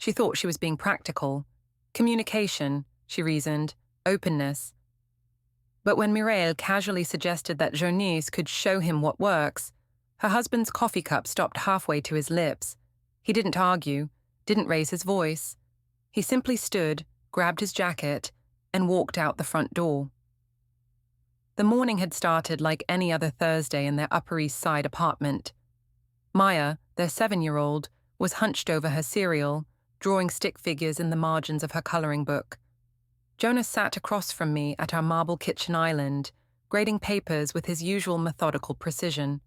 She thought she was being practical. Communication, she reasoned, openness. But when Mireille casually suggested that Jonas could show him what works, her husband's coffee cup stopped halfway to his lips. He didn't argue, didn't raise his voice. He simply stood, grabbed his jacket, and walked out the front door. The morning had started like any other Thursday in their Upper East Side apartment. Maya, their 7-year-old, was hunched over her cereal, drawing stick figures in the margins of her coloring book. Jonas sat across from me at our marble kitchen island, grading papers with his usual methodical precision.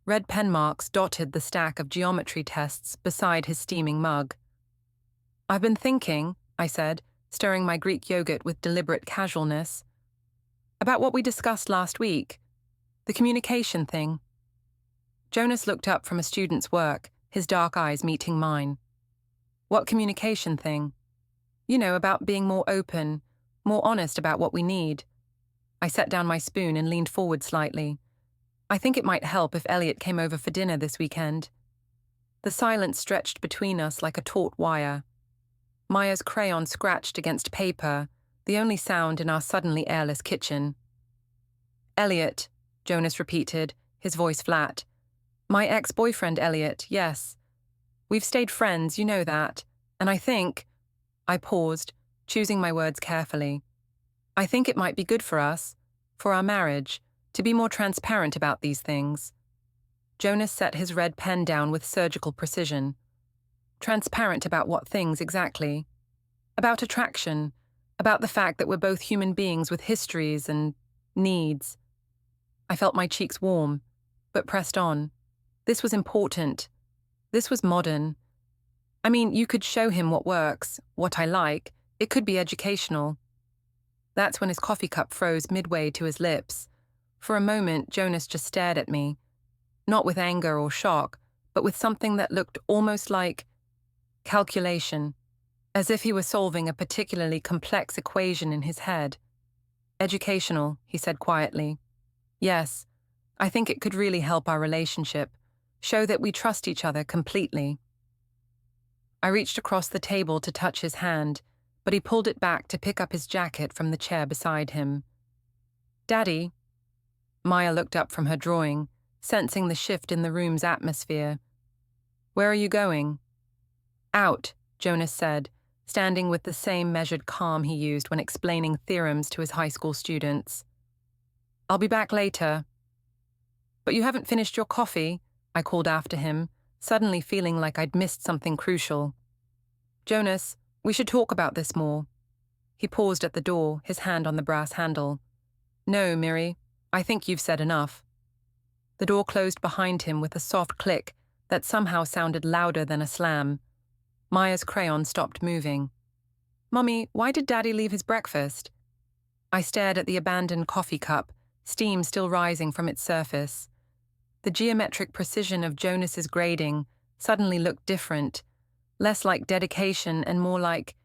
Red pen marks dotted the stack of geometry tests beside his steaming mug. "I've been thinking," I said, stirring my Greek yogurt with deliberate casualness, "about what we discussed last week, the communication thing." Jonas looked up from a student's work, his dark eyes meeting mine. "What communication thing?" "You know, about being more open, more honest about what we need." I set down my spoon and leaned forward slightly. "I think it might help if Elliot came over for dinner this weekend." The silence stretched between us like a taut wire. Maya's crayon scratched against paper, the only sound in our suddenly airless kitchen. "Elliot," Jonas repeated, his voice flat. "My ex-boyfriend Elliot, yes. We've stayed friends, you know that, and I think—" I paused, choosing my words carefully. "I think it might be good for us, for our marriage, to be more transparent about these things." Jonas set his red pen down with surgical precision. "Transparent about what things exactly?" "About attraction, about the fact that we're both human beings with histories and needs." I felt my cheeks warm, but pressed on. This was important. This was modern. I mean, you could show him what works, what I like. It could be educational. That's when his coffee cup froze midway to his lips. For a moment, Jonas just stared at me. Not with anger or shock, but with something that looked almost like calculation, as if he were solving a particularly complex equation in his head. "Educational," he said quietly. "Yes, I think it could really help our relationship, show that we trust each other completely." I reached across the table to touch his hand, but he pulled it back to pick up his jacket from the chair beside him. "Daddy?" Maya looked up from her drawing, sensing the shift in the room's atmosphere. "Where are you going?" "Out," Jonas said, standing with the same measured calm he used when explaining theorems to his high school students. "I'll be back later." "But you haven't finished your coffee," I called after him, suddenly feeling like I'd missed something crucial. "Jonas, we should talk about this more." He paused at the door, his hand on the brass handle. "No, Mireille, I think you've said enough." The door closed behind him with a soft click that somehow sounded louder than a slam. Maya's crayon stopped moving. "Mummy, why did Daddy leave his breakfast?" I stared at the abandoned coffee cup, steam still rising from its surface. The geometric precision of Jonas's grading suddenly looked different, less like dedication and more like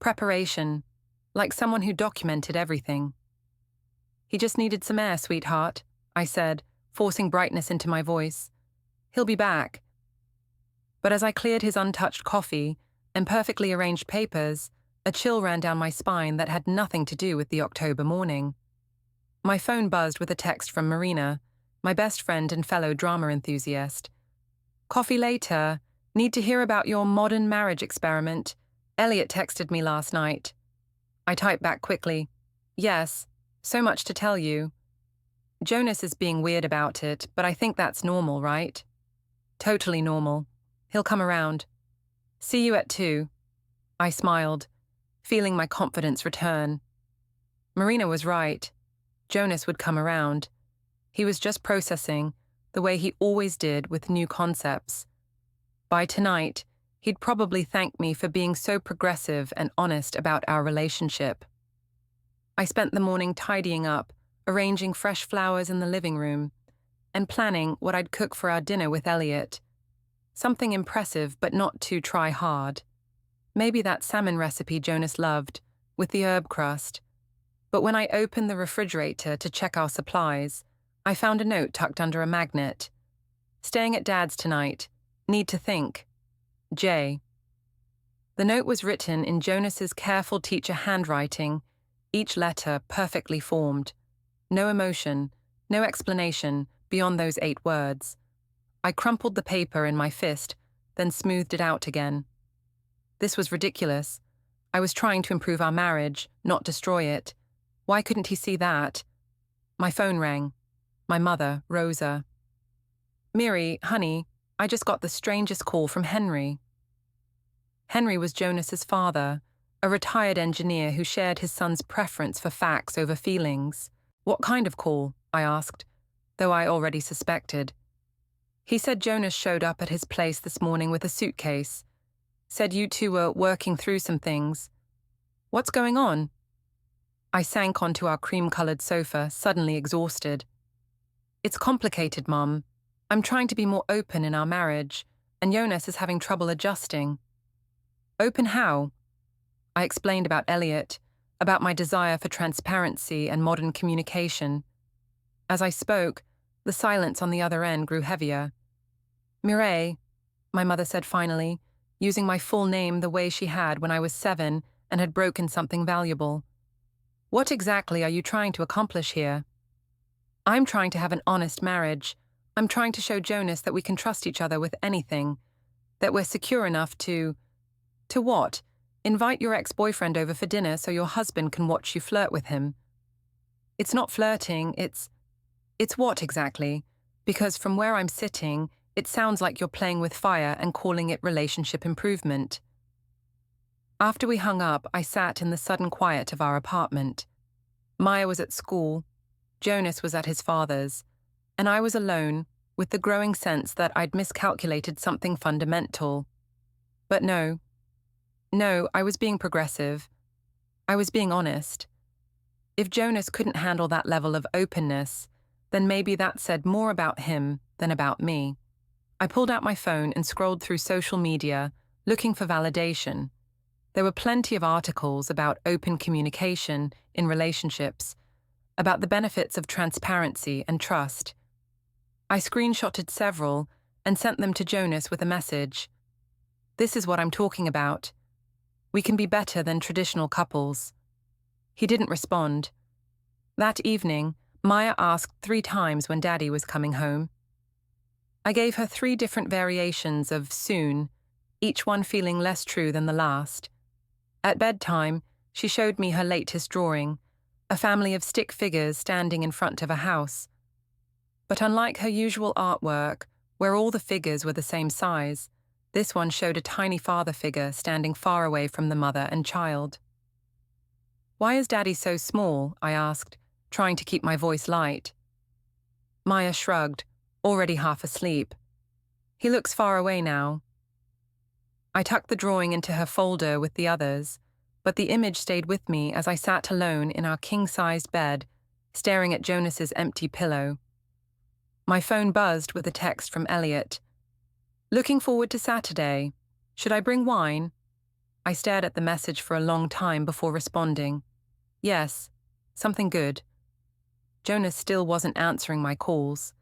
preparation, like someone who documented everything. "He just needed some air, sweetheart," I said, forcing brightness into my voice. "He'll be back." But as I cleared his untouched coffee and perfectly arranged papers, a chill ran down my spine that had nothing to do with the October morning. My phone buzzed with a text from Marina, my best friend and fellow drama enthusiast. "Coffee later. Need to hear about your modern marriage experiment. Elliot texted me last night." I typed back quickly. "Yes, so much to tell you. Jonas is being weird about it, but I think that's normal, right?" "Totally normal. He'll come around. See you at 2. I smiled, feeling my confidence return. Marina was right. Jonas would come around. He was just processing, the way he always did with new concepts. By tonight, he'd probably thank me for being so progressive and honest about our relationship. I spent the morning tidying up, arranging fresh flowers in the living room, and planning what I'd cook for our dinner with Elliot. Something impressive but not too try-hard. Maybe that salmon recipe Jonas loved, with the herb crust. But when I opened the refrigerator to check our supplies, I found a note tucked under a magnet. "Staying at Dad's tonight. Need to think. Jay." The note was written in Jonas's careful teacher handwriting, each letter perfectly formed. No emotion, no explanation beyond those 8 words. I crumpled the paper in my fist, then smoothed it out again. This was ridiculous. I was trying to improve our marriage, not destroy it. Why couldn't he see that? My phone rang. My mother, Rosa. "Miri, honey, I just got the strangest call from Henry." Henry was Jonas's father, a retired engineer who shared his son's preference for facts over feelings. "What kind of call?" I asked, though I already suspected. "He said Jonas showed up at his place this morning with a suitcase. Said you two were working through some things. What's going on?" I sank onto our cream-colored sofa, suddenly exhausted. "It's complicated, Mom. I'm trying to be more open in our marriage, and Jonas is having trouble adjusting." "Open how?" I explained about Elliot, about my desire for transparency and modern communication. As I spoke, the silence on the other end grew heavier. "Mireille," my mother said finally, using my full name the way she had when I was 7 and had broken something valuable. "What exactly are you trying to accomplish here?" "I'm trying to have an honest marriage. I'm trying to show Jonas that we can trust each other with anything, that we're secure enough to... To what? Invite your ex-boyfriend over for dinner so your husband can watch you flirt with him." "It's not flirting, it's what exactly? Because from where I'm sitting, it sounds like you're playing with fire and calling it relationship improvement." After we hung up, I sat in the sudden quiet of our apartment. Maya was at school, Jonas was at his father's, and I was alone, with the growing sense that I'd miscalculated something fundamental. But no, I was being progressive. I was being honest. If Jonas couldn't handle that level of openness, then maybe that said more about him than about me. I pulled out my phone and scrolled through social media, looking for validation. There were plenty of articles about open communication in relationships, about the benefits of transparency and trust. I screenshotted several and sent them to Jonas with a message. "This is what I'm talking about. We can be better than traditional couples." He didn't respond. That evening, Maya asked 3 times when Daddy was coming home. I gave her 3 different variations of soon, each one feeling less true than the last. At bedtime, she showed me her latest drawing, a family of stick figures standing in front of a house. But unlike her usual artwork, where all the figures were the same size, this one showed a tiny father figure standing far away from the mother and child. "Why is Daddy so small?" I asked, trying to keep my voice light. Maya shrugged, already half asleep. "He looks far away now." I tucked the drawing into her folder with the others, but the image stayed with me as I sat alone in our king-sized bed, staring at Jonas's empty pillow. My phone buzzed with a text from Elliot. "Looking forward to Saturday. Should I bring wine?" I stared at the message for a long time before responding. "Yes, something good." Jonas still wasn't answering my calls.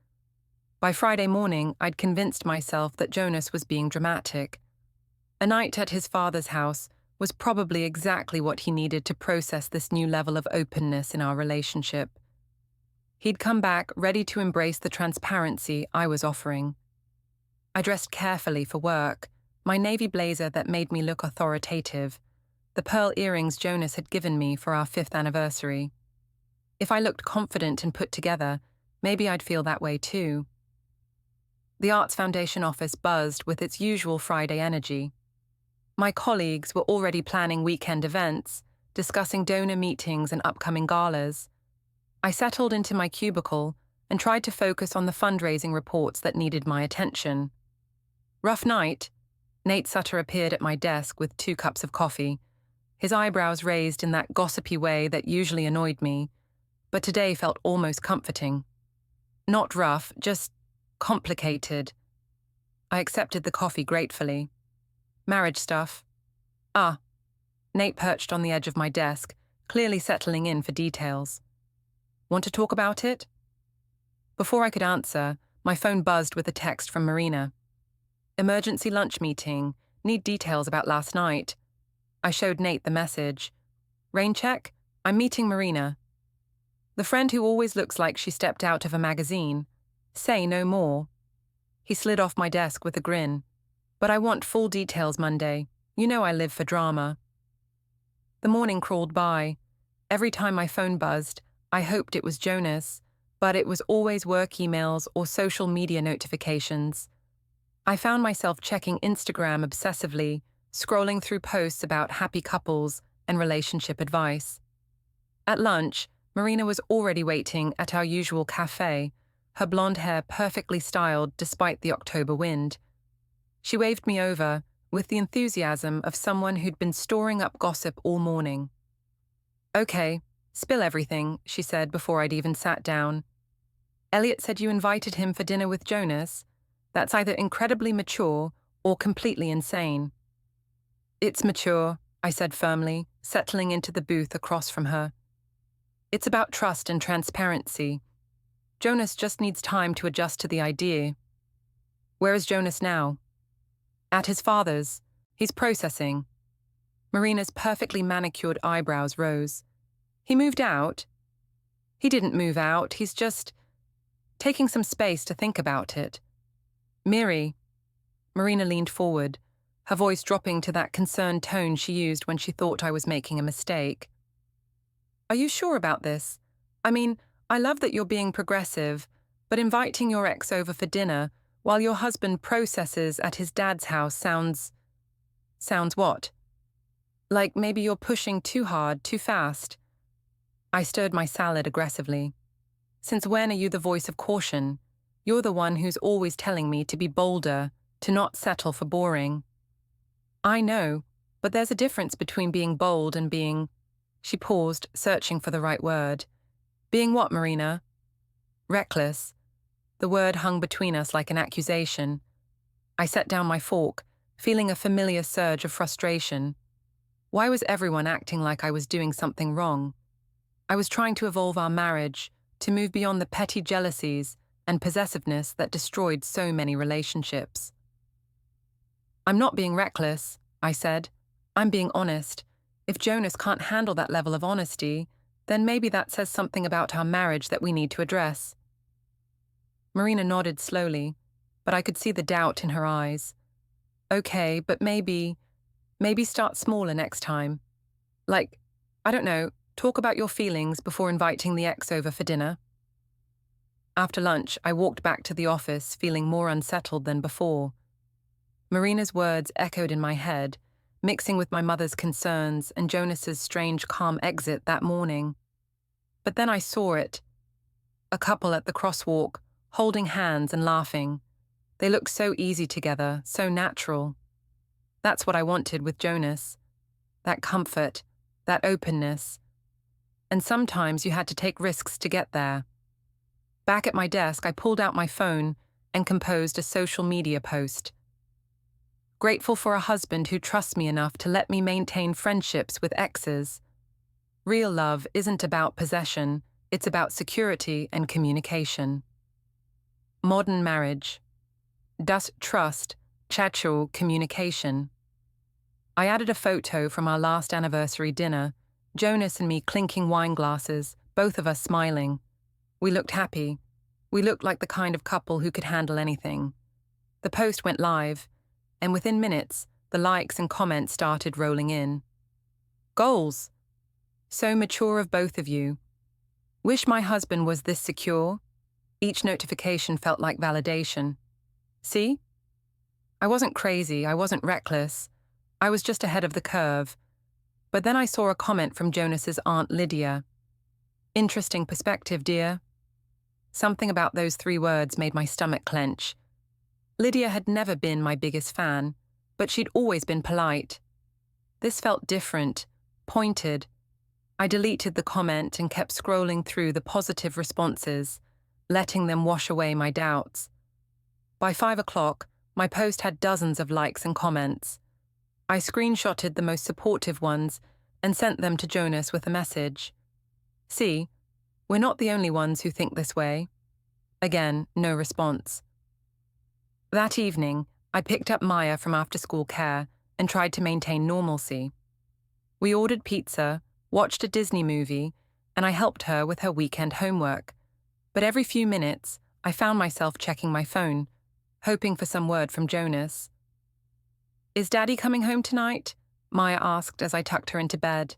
By Friday morning, I'd convinced myself that Jonas was being dramatic. A night at his father's house was probably exactly what he needed to process this new level of openness in our relationship. He'd come back ready to embrace the transparency I was offering. I dressed carefully for work, my navy blazer that made me look authoritative, the pearl earrings Jonas had given me for our 5th anniversary. If I looked confident and put together, maybe I'd feel that way too. The Arts Foundation office buzzed with its usual Friday energy. My colleagues were already planning weekend events, discussing donor meetings and upcoming galas. I settled into my cubicle and tried to focus on the fundraising reports that needed my attention. "Rough night?" Nate Sutter appeared at my desk with 2 cups of coffee, his eyebrows raised in that gossipy way that usually annoyed me, but today felt almost comforting. "Not rough, just complicated." I accepted the coffee gratefully. "Marriage stuff." "Ah." Nate perched on the edge of my desk, clearly settling in for details. "Want to talk about it?" Before I could answer, my phone buzzed with a text from Marina. "Emergency lunch meeting. Need details about last night. I showed Nate the message. Rain check? I'm meeting Marina. The friend who always looks like she stepped out of a magazine. Say no more. He slid off my desk with a grin. But I want full details Monday. You know I live for drama. The morning crawled by. Every time my phone buzzed, I hoped it was Jonas, but it was always work emails or social media notifications. I found myself checking Instagram obsessively, scrolling through posts about happy couples and relationship advice. At lunch, Marina was already waiting at our usual cafe, her blonde hair perfectly styled despite the October wind. She waved me over, with the enthusiasm of someone who'd been storing up gossip all morning. Okay, spill everything, she said before I'd even sat down. Elliot said you invited him for dinner with Jonas. That's either incredibly mature or completely insane. It's mature, I said firmly, settling into the booth across from her. It's about trust and transparency. Jonas just needs time to adjust to the idea. Where is Jonas now? At his father's. He's processing. Marina's perfectly manicured eyebrows rose. He moved out? He didn't move out, he's just taking some space to think about it. Mireille. Marina leaned forward, her voice dropping to that concerned tone she used when she thought I was making a mistake. Are you sure about this? I mean, I love that you're being progressive, but inviting your ex over for dinner while your husband processes at his dad's house sounds what? Like maybe you're pushing too hard, too fast. I stirred my salad aggressively. Since when are you the voice of caution? You're the one who's always telling me to be bolder, to not settle for boring. I know, but there's a difference between being bold and being... She paused, searching for the right word. Being what, Marina? Reckless. The word hung between us like an accusation. I set down my fork, feeling a familiar surge of frustration. Why was everyone acting like I was doing something wrong? I was trying to evolve our marriage, to move beyond the petty jealousies and possessiveness that destroyed so many relationships. I'm not being reckless, I said. I'm being honest. If Jonas can't handle that level of honesty, then maybe that says something about our marriage that we need to address. Marina nodded slowly, but I could see the doubt in her eyes. Okay, but maybe start smaller next time. Like, I don't know, talk about your feelings before inviting the ex over for dinner. After lunch, I walked back to the office feeling more unsettled than before. Marina's words echoed in my head, mixing with my mother's concerns and Jonas's strange calm exit that morning. But then I saw it. A couple at the crosswalk, holding hands and laughing. They looked so easy together, so natural. That's what I wanted with Jonas. That comfort, that openness. And sometimes you had to take risks to get there. Back at my desk, I pulled out my phone and composed a social media post. Grateful for a husband who trusts me enough to let me maintain friendships with exes. Real love isn't about possession, it's about security and communication. Modern marriage. Das Trust, Chacho communication. I added a photo from our last anniversary dinner, Jonas and me clinking wine glasses, both of us smiling. We looked happy. We looked like the kind of couple who could handle anything. The post went live, and within minutes, the likes and comments started rolling in. Goals. So mature of both of you. Wish my husband was this secure. Each notification felt like validation. See? I wasn't crazy, I wasn't reckless. I was just ahead of the curve. But then I saw a comment from Jonas's Aunt Lydia. Interesting perspective, dear. Something about those 3 words made my stomach clench. Lydia had never been my biggest fan, but she'd always been polite. This felt different, pointed. I deleted the comment and kept scrolling through the positive responses, letting them wash away my doubts. By 5 o'clock, my post had dozens of likes and comments. I screenshotted the most supportive ones and sent them to Jonas with a message. See, we're not the only ones who think this way. Again, no response. That evening, I picked up Maya from after-school care and tried to maintain normalcy. We ordered pizza, watched a Disney movie, and I helped her with her weekend homework. But every few minutes, I found myself checking my phone, hoping for some word from Jonas. "Is Daddy coming home tonight?" Maya asked as I tucked her into bed.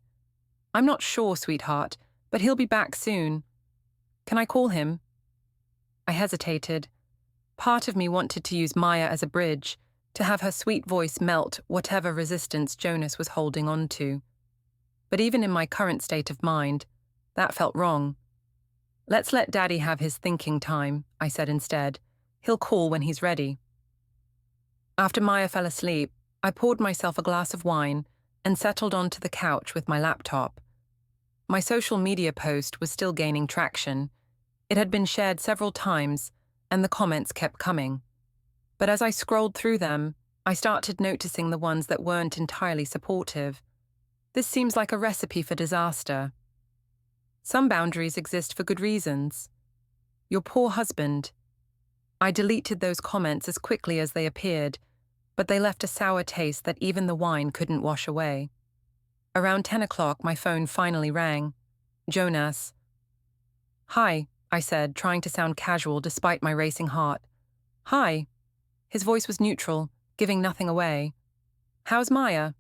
"I'm not sure, sweetheart, but he'll be back soon. Can I call him?" I hesitated. Part of me wanted to use Maya as a bridge, to have her sweet voice melt whatever resistance Jonas was holding on to. But even in my current state of mind, that felt wrong. "Let's let Daddy have his thinking time," I said instead. "He'll call when he's ready." After Maya fell asleep, I poured myself a glass of wine and settled onto the couch with my laptop. My social media post was still gaining traction. It had been shared several times, and the comments kept coming. But as I scrolled through them, I started noticing the ones that weren't entirely supportive. This seems like a recipe for disaster. Some boundaries exist for good reasons. Your poor husband. I deleted those comments as quickly as they appeared, but they left a sour taste that even the wine couldn't wash away. Around 10 o'clock, my phone finally rang. Jonas. "Hi," I said, trying to sound casual despite my racing heart. "Hi." His voice was neutral, giving nothing away. "How's Maya?"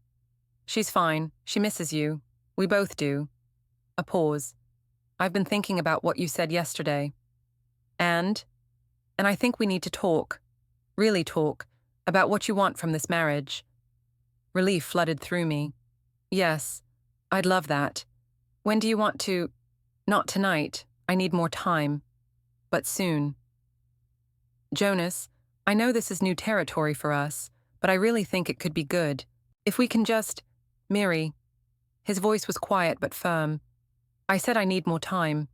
"She's fine. She misses you. We both do." A pause. "I've been thinking about what you said yesterday. And I think we need to talk, really talk, about what you want from this marriage." Relief flooded through me. "Yes, I'd love that. When do you want to—" "Not tonight. I need more time. But soon." "Jonas, I know this is new territory for us, but I really think it could be good. If we can just—" "Mireille." His voice was quiet but firm. "I said I need more time."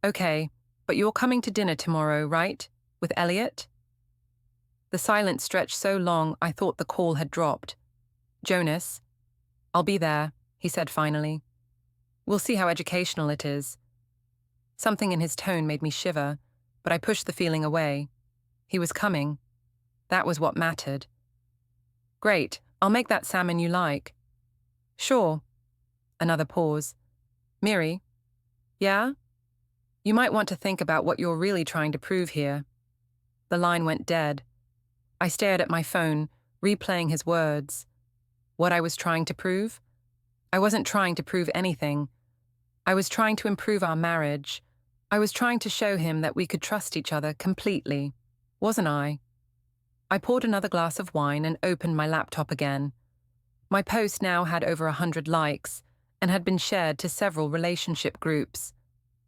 "Okay, but you're coming to dinner tomorrow, right? With Elliot?" The silence stretched so long I thought the call had dropped. "Jonas?" "I'll be there," he said finally. "We'll see how educational it is." Something in his tone made me shiver, but I pushed the feeling away. He was coming. That was what mattered. "Great, I'll make that salmon you like." "Sure." Another pause. "Mireille?" "Yeah?" "You might want to think about what you're really trying to prove here." The line went dead. I stared at my phone, replaying his words. What I was trying to prove? I wasn't trying to prove anything. I was trying to improve our marriage. I was trying to show him that we could trust each other completely. Wasn't I? I poured another glass of wine and opened my laptop again. My post now had over 100 likes and had been shared to several relationship groups.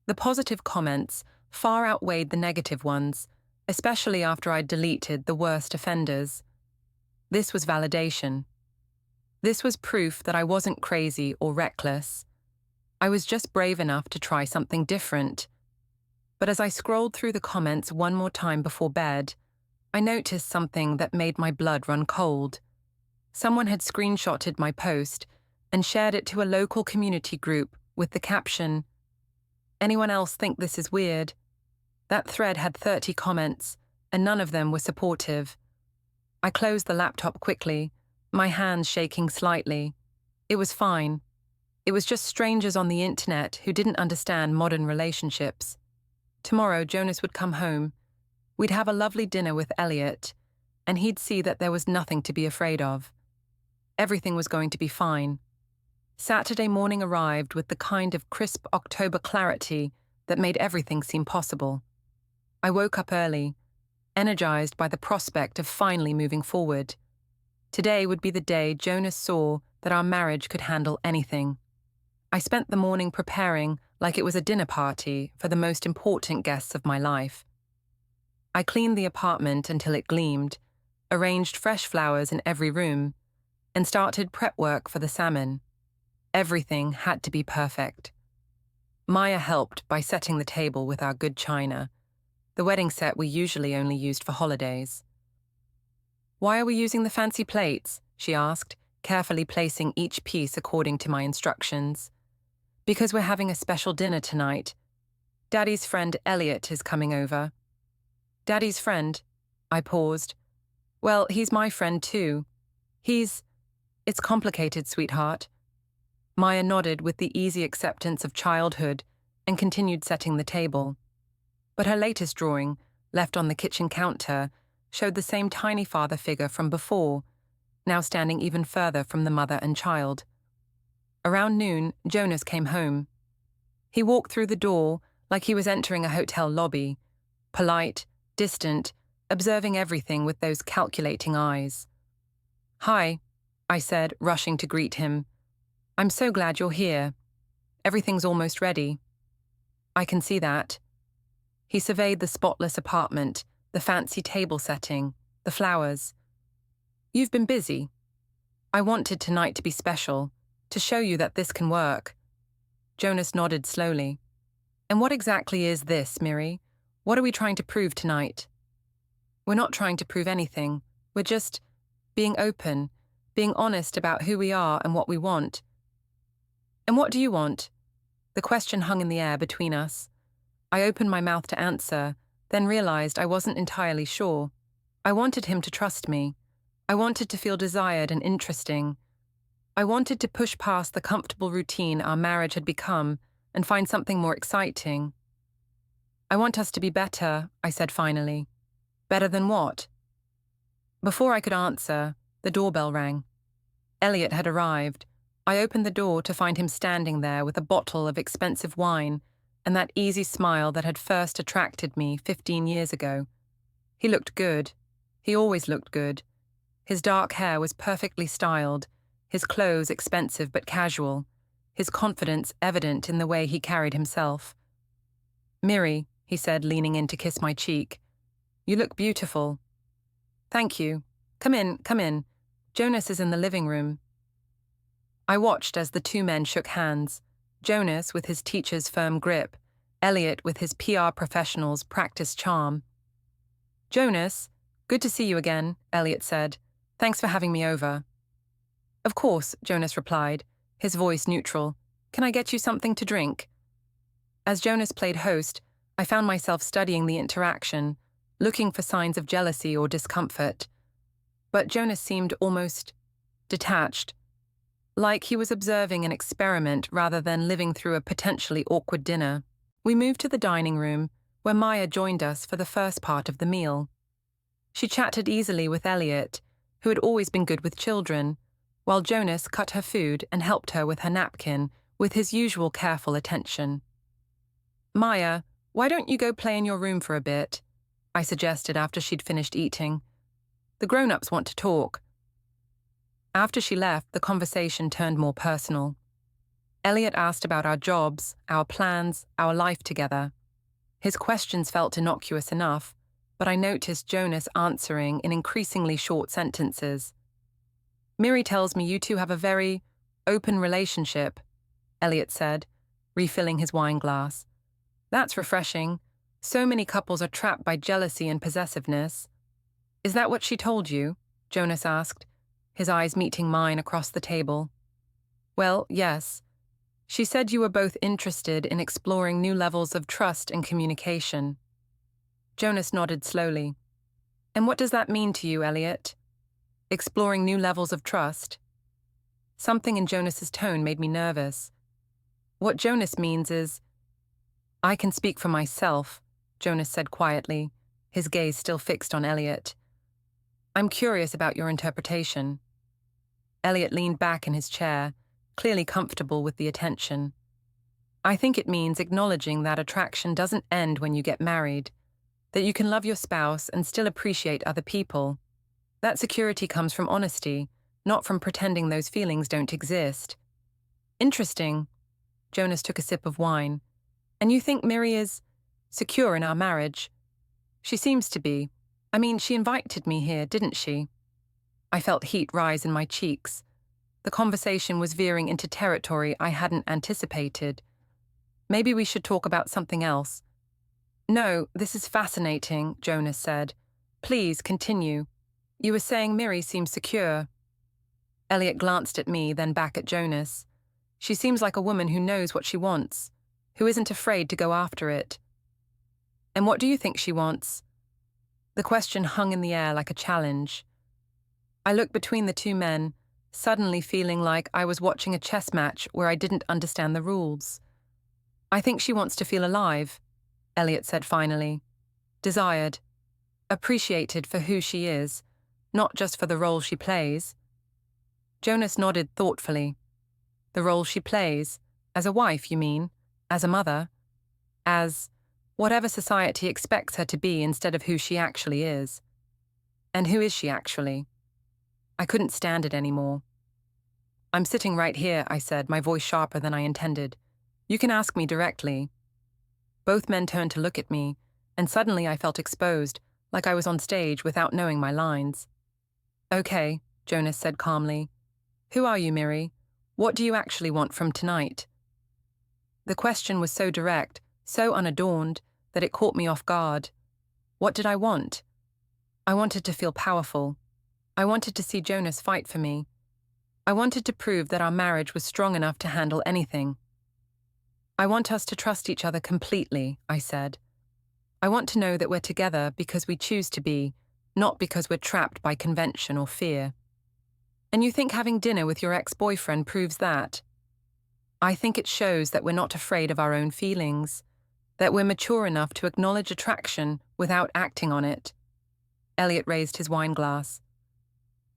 The positive comments far outweighed the negative ones, especially after I'd deleted the worst offenders. This was validation. This was proof that I wasn't crazy or reckless. I was just brave enough to try something different. But as I scrolled through the comments one more time before bed, I noticed something that made my blood run cold. Someone had screenshotted my post and shared it to a local community group with the caption, "Anyone else think this is weird?" That thread had 30 comments, and none of them were supportive. I closed the laptop quickly, my hands shaking slightly. It was fine. It was just strangers on the internet who didn't understand modern relationships. Tomorrow, Jonas would come home. We'd have a lovely dinner with Elliot, and he'd see that there was nothing to be afraid of. Everything was going to be fine. Saturday morning arrived with the kind of crisp October clarity that made everything seem possible. I woke up early, energized by the prospect of finally moving forward. Today would be the day Jonas saw that our marriage could handle anything. I spent the morning preparing like it was a dinner party for the most important guests of my life. I cleaned the apartment until it gleamed, arranged fresh flowers in every room, and started prep work for the salmon. Everything had to be perfect. Maya helped by setting the table with our good china, the wedding set we usually only used for holidays. "Why are we using the fancy plates?" she asked, carefully placing each piece according to my instructions. "Because we're having a special dinner tonight. Daddy's friend Elliot is coming over." "Daddy's friend?" I paused. "Well, he's my friend too. It's complicated, sweetheart." Maya nodded with the easy acceptance of childhood and continued setting the table. But her latest drawing, left on the kitchen counter, showed the same tiny father figure from before, now standing even further from the mother and child. Around noon, Jonas came home. He walked through the door like he was entering a hotel lobby, polite, distant, observing everything with those calculating eyes. "Hi," I said, rushing to greet him. "I'm so glad you're here. Everything's almost ready." "I can see that." He surveyed the spotless apartment, the fancy table setting, the flowers. "You've been busy. I wanted tonight to be special, to show you that this can work." Jonas nodded slowly. "And what exactly is this, Mireille? What are we trying to prove tonight?" "We're not trying to prove anything. We're just being open, being honest about who we are and what we want." "And what do you want?" The question hung in the air between us. I opened my mouth to answer, then realized I wasn't entirely sure. I wanted him to trust me. I wanted to feel desired and interesting. I wanted to push past the comfortable routine our marriage had become and find something more exciting. "I want us to be better," I said finally. "Better than what?" Before I could answer, the doorbell rang. Elliot had arrived. I opened the door to find him standing there with a bottle of expensive wine and that easy smile that had first attracted me 15 years ago. He looked good. He always looked good. His dark hair was perfectly styled, his clothes expensive but casual, his confidence evident in the way he carried himself. "Mireille," he said, leaning in to kiss my cheek. "You look beautiful." "Thank you. Come in, come in. Jonas is in the living room." I watched as the two men shook hands, Jonas with his teacher's firm grip, Elliot with his PR professional's practiced charm. "Jonas, good to see you again," Elliot said. "Thanks for having me over." "Of course," Jonas replied, his voice neutral. "Can I get you something to drink?" As Jonas played host, I found myself studying the interaction, looking for signs of jealousy or discomfort. But Jonas seemed almost detached, like he was observing an experiment rather than living through a potentially awkward dinner. We moved to the dining room, where Maya joined us for the first part of the meal. She chatted easily with Elliot, who had always been good with children, while Jonas cut her food and helped her with her napkin with his usual careful attention. "Maya, why don't you go play in your room for a bit?" I suggested after she'd finished eating. "The grown-ups want to talk." After she left, the conversation turned more personal. Elliot asked about our jobs, our plans, our life together. His questions felt innocuous enough, but I noticed Jonas answering in increasingly short sentences. "Mireille tells me you two have a very open relationship," Elliot said, refilling his wine glass. "That's refreshing. So many couples are trapped by jealousy and possessiveness." "Is that what she told you?" Jonas asked, his eyes meeting mine across the table. "Well, yes. She said you were both interested in exploring new levels of trust and communication." Jonas nodded slowly. "And what does that mean to you, Elliot? Exploring new levels of trust?" Something in Jonas's tone made me nervous. "What Jonas means is—" "I can speak for myself," Jonas said quietly, his gaze still fixed on Elliot. "I'm curious about your interpretation." Elliot leaned back in his chair, clearly comfortable with the attention. "I think it means acknowledging that attraction doesn't end when you get married, that you can love your spouse and still appreciate other people. That security comes from honesty, not from pretending those feelings don't exist." "Interesting." Jonas took a sip of wine. "And you think Mireille is secure in our marriage?" "She seems to be. I mean, she invited me here, didn't she?" I felt heat rise in my cheeks. The conversation was veering into territory I hadn't anticipated. "Maybe we should talk about something else." "No, this is fascinating," Jonas said. "Please, continue. You were saying Mireille seems secure." Elliot glanced at me, then back at Jonas. "She seems like a woman who knows what she wants, who isn't afraid to go after it." "And what do you think she wants?" The question hung in the air like a challenge. I looked between the two men, suddenly feeling like I was watching a chess match where I didn't understand the rules. "I think she wants to feel alive," Elliot said finally. "Desired. Appreciated for who she is, not just for the role she plays." Jonas nodded thoughtfully. "The role she plays? As a wife, you mean? As a mother? As whatever society expects her to be instead of who she actually is. And who is she actually?" I couldn't stand it anymore. "I'm sitting right here," I said, my voice sharper than I intended. "You can ask me directly." Both men turned to look at me, and suddenly I felt exposed, like I was on stage without knowing my lines. "Okay," Jonas said calmly. "Who are you, Mireille? What do you actually want from tonight?" The question was so direct, so unadorned, that it caught me off guard. What did I want? I wanted to feel powerful. I wanted to see Jonas fight for me. I wanted to prove that our marriage was strong enough to handle anything. "I want us to trust each other completely," I said. "I want to know that we're together because we choose to be, not because we're trapped by convention or fear." "And you think having dinner with your ex-boyfriend proves that?" "I think it shows that we're not afraid of our own feelings, that we're mature enough to acknowledge attraction without acting on it." Elliot raised his wine glass.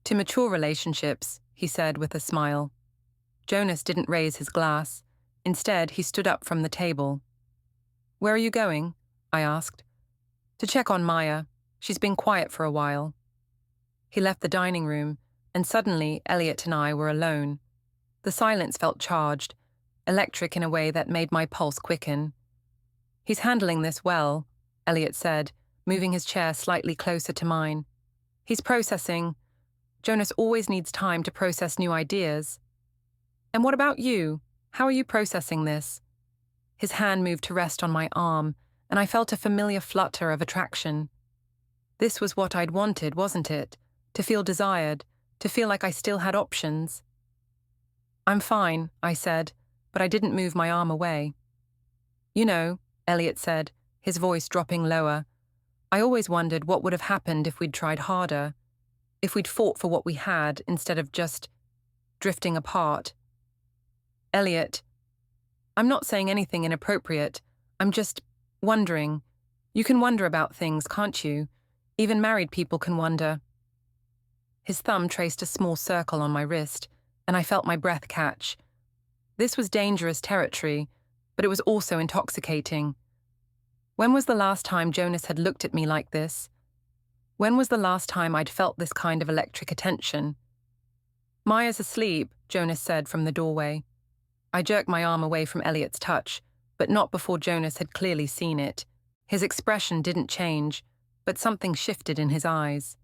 "To mature relationships," he said with a smile. Jonas didn't raise his glass. Instead, he stood up from the table. "Where are you going?" I asked. "To check on Maya. She's been quiet for a while." He left the dining room, and suddenly Elliot and I were alone. The silence felt charged, electric in a way that made my pulse quicken. "He's handling this well," Elliot said, moving his chair slightly closer to mine. "He's processing. Jonas always needs time to process new ideas." "And what about you? How are you processing this?" His hand moved to rest on my arm, and I felt a familiar flutter of attraction. This was what I'd wanted, wasn't it? To feel desired, to feel like I still had options. "I'm fine," I said, but I didn't move my arm away. "You know," Elliot said, his voice dropping lower, "I always wondered what would have happened if we'd tried harder, if we'd fought for what we had instead of just drifting apart." "Elliot, I'm not saying anything inappropriate. I'm just wondering. You can wonder about things, can't you? Even married people can wonder." His thumb traced a small circle on my wrist, and I felt my breath catch. This was dangerous territory, but it was also intoxicating. When was the last time Jonas had looked at me like this? When was the last time I'd felt this kind of electric attention? "Maya's asleep," Jonas said from the doorway. I jerked my arm away from Elliot's touch, but not before Jonas had clearly seen it. His expression didn't change, but something shifted in his eyes.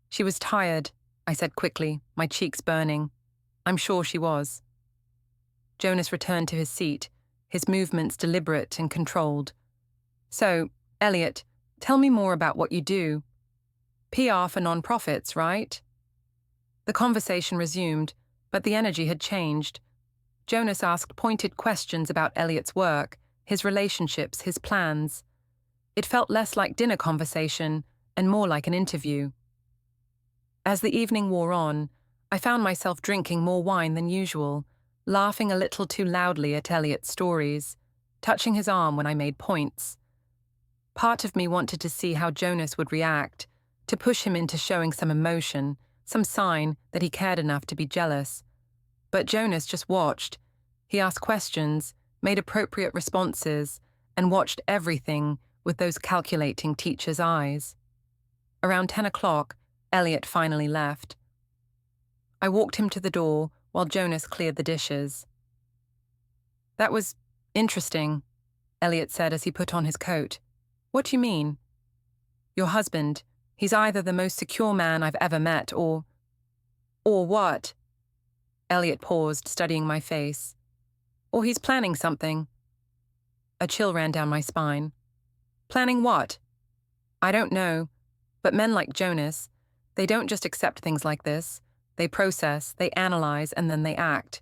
"She was tired," I said quickly, my cheeks burning. "I'm sure she was." Jonas returned to his seat, his movements deliberate and controlled. "So, Elliot, tell me more about what you do. PR for non-profits, right?" The conversation resumed, but the energy had changed. Jonas asked pointed questions about Elliot's work, his relationships, his plans. It felt less like dinner conversation and more like an interview. As the evening wore on, I found myself drinking more wine than usual, laughing a little too loudly at Elliot's stories, touching his arm when I made points. Part of me wanted to see how Jonas would react, to push him into showing some emotion, some sign that he cared enough to be jealous. But Jonas just watched. He asked questions, made appropriate responses, and watched everything with those calculating teacher's eyes. Around 10 o'clock, Elliot finally left. I walked him to the door while Jonas cleared the dishes. "That was interesting," Elliot said as he put on his coat. "What do you mean?" "Your husband. He's either the most secure man I've ever met or..." "Or what?" Elliot paused, studying my face. "Or he's planning something." A chill ran down my spine. "Planning what?" "I don't know. But men like Jonas, they don't just accept things like this. They process, they analyze, and then they act."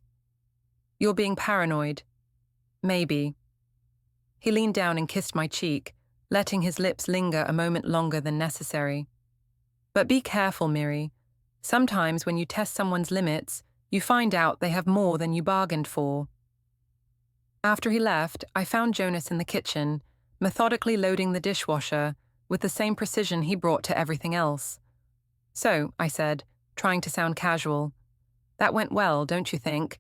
"You're being paranoid." "Maybe." He leaned down and kissed my cheek, letting his lips linger a moment longer than necessary. "But be careful, Mireille. Sometimes when you test someone's limits, you find out they have more than you bargained for. After he left, I found Jonas in the kitchen, methodically loading the dishwasher with the same precision he brought to everything else. "So," I said, trying to sound casual, "that went well, don't you think?"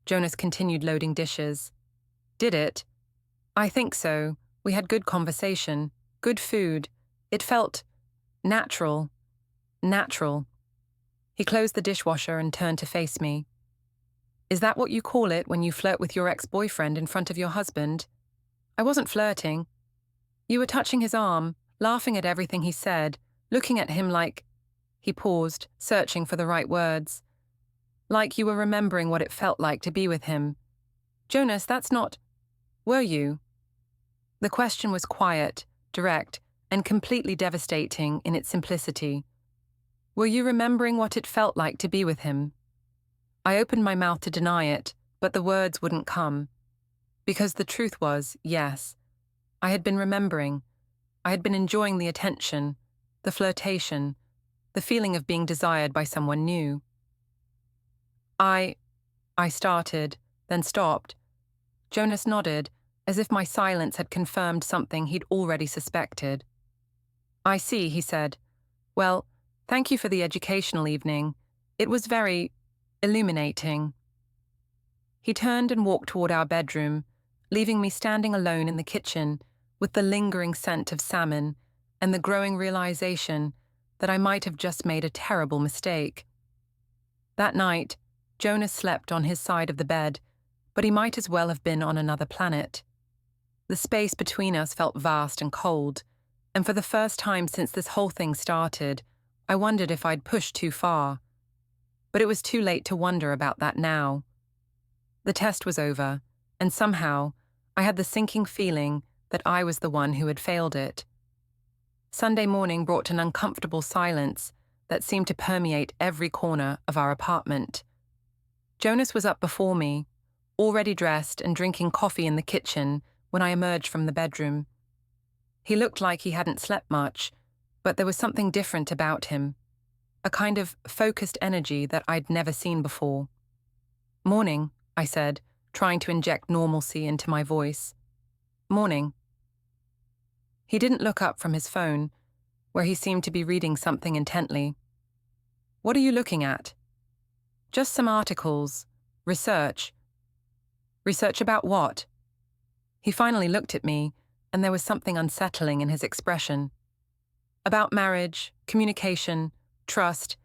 Jonas continued loading dishes. "Did it?" "I think so. We had good conversation, good food. It felt natural. Natural." He closed the dishwasher and turned to face me. "Is that what you call it when you flirt with your ex-boyfriend in front of your husband?" "I wasn't flirting." "You were touching his arm, laughing at everything he said, looking at him like—" He paused, searching for the right words. "Like you were remembering what it felt like to be with him." "Jonas, that's not—" "Were you?" The question was quiet, direct, and completely devastating in its simplicity. "Were you remembering what it felt like to be with him?" I opened my mouth to deny it, but the words wouldn't come. Because the truth was, yes. I had been remembering. I had been enjoying the attention, the flirtation, the feeling of being desired by someone new. I started, then stopped. Jonas nodded, as if my silence had confirmed something he'd already suspected. "I see," he said. "Well, thank you for the educational evening. It was very illuminating." He turned and walked toward our bedroom, leaving me standing alone in the kitchen with the lingering scent of salmon and the growing realization that I might have just made a terrible mistake. That night, Jonas slept on his side of the bed, but he might as well have been on another planet. The space between us felt vast and cold, and for the first time since this whole thing started, I wondered if I'd pushed too far. But it was too late to wonder about that now. The test was over, and somehow I had the sinking feeling that I was the one who had failed it. Sunday morning brought an uncomfortable silence that seemed to permeate every corner of our apartment. Jonas was up before me, already dressed and drinking coffee in the kitchen when I emerged from the bedroom. He looked like he hadn't slept much, but there was something different about him, a kind of focused energy that I'd never seen before. "Morning," I said, trying to inject normalcy into my voice. "Morning." He didn't look up from his phone, where he seemed to be reading something intently. "What are you looking at?" "Just some articles. Research." "Research about what?" He finally looked at me, and there was something unsettling in his expression. "About marriage, communication, trust,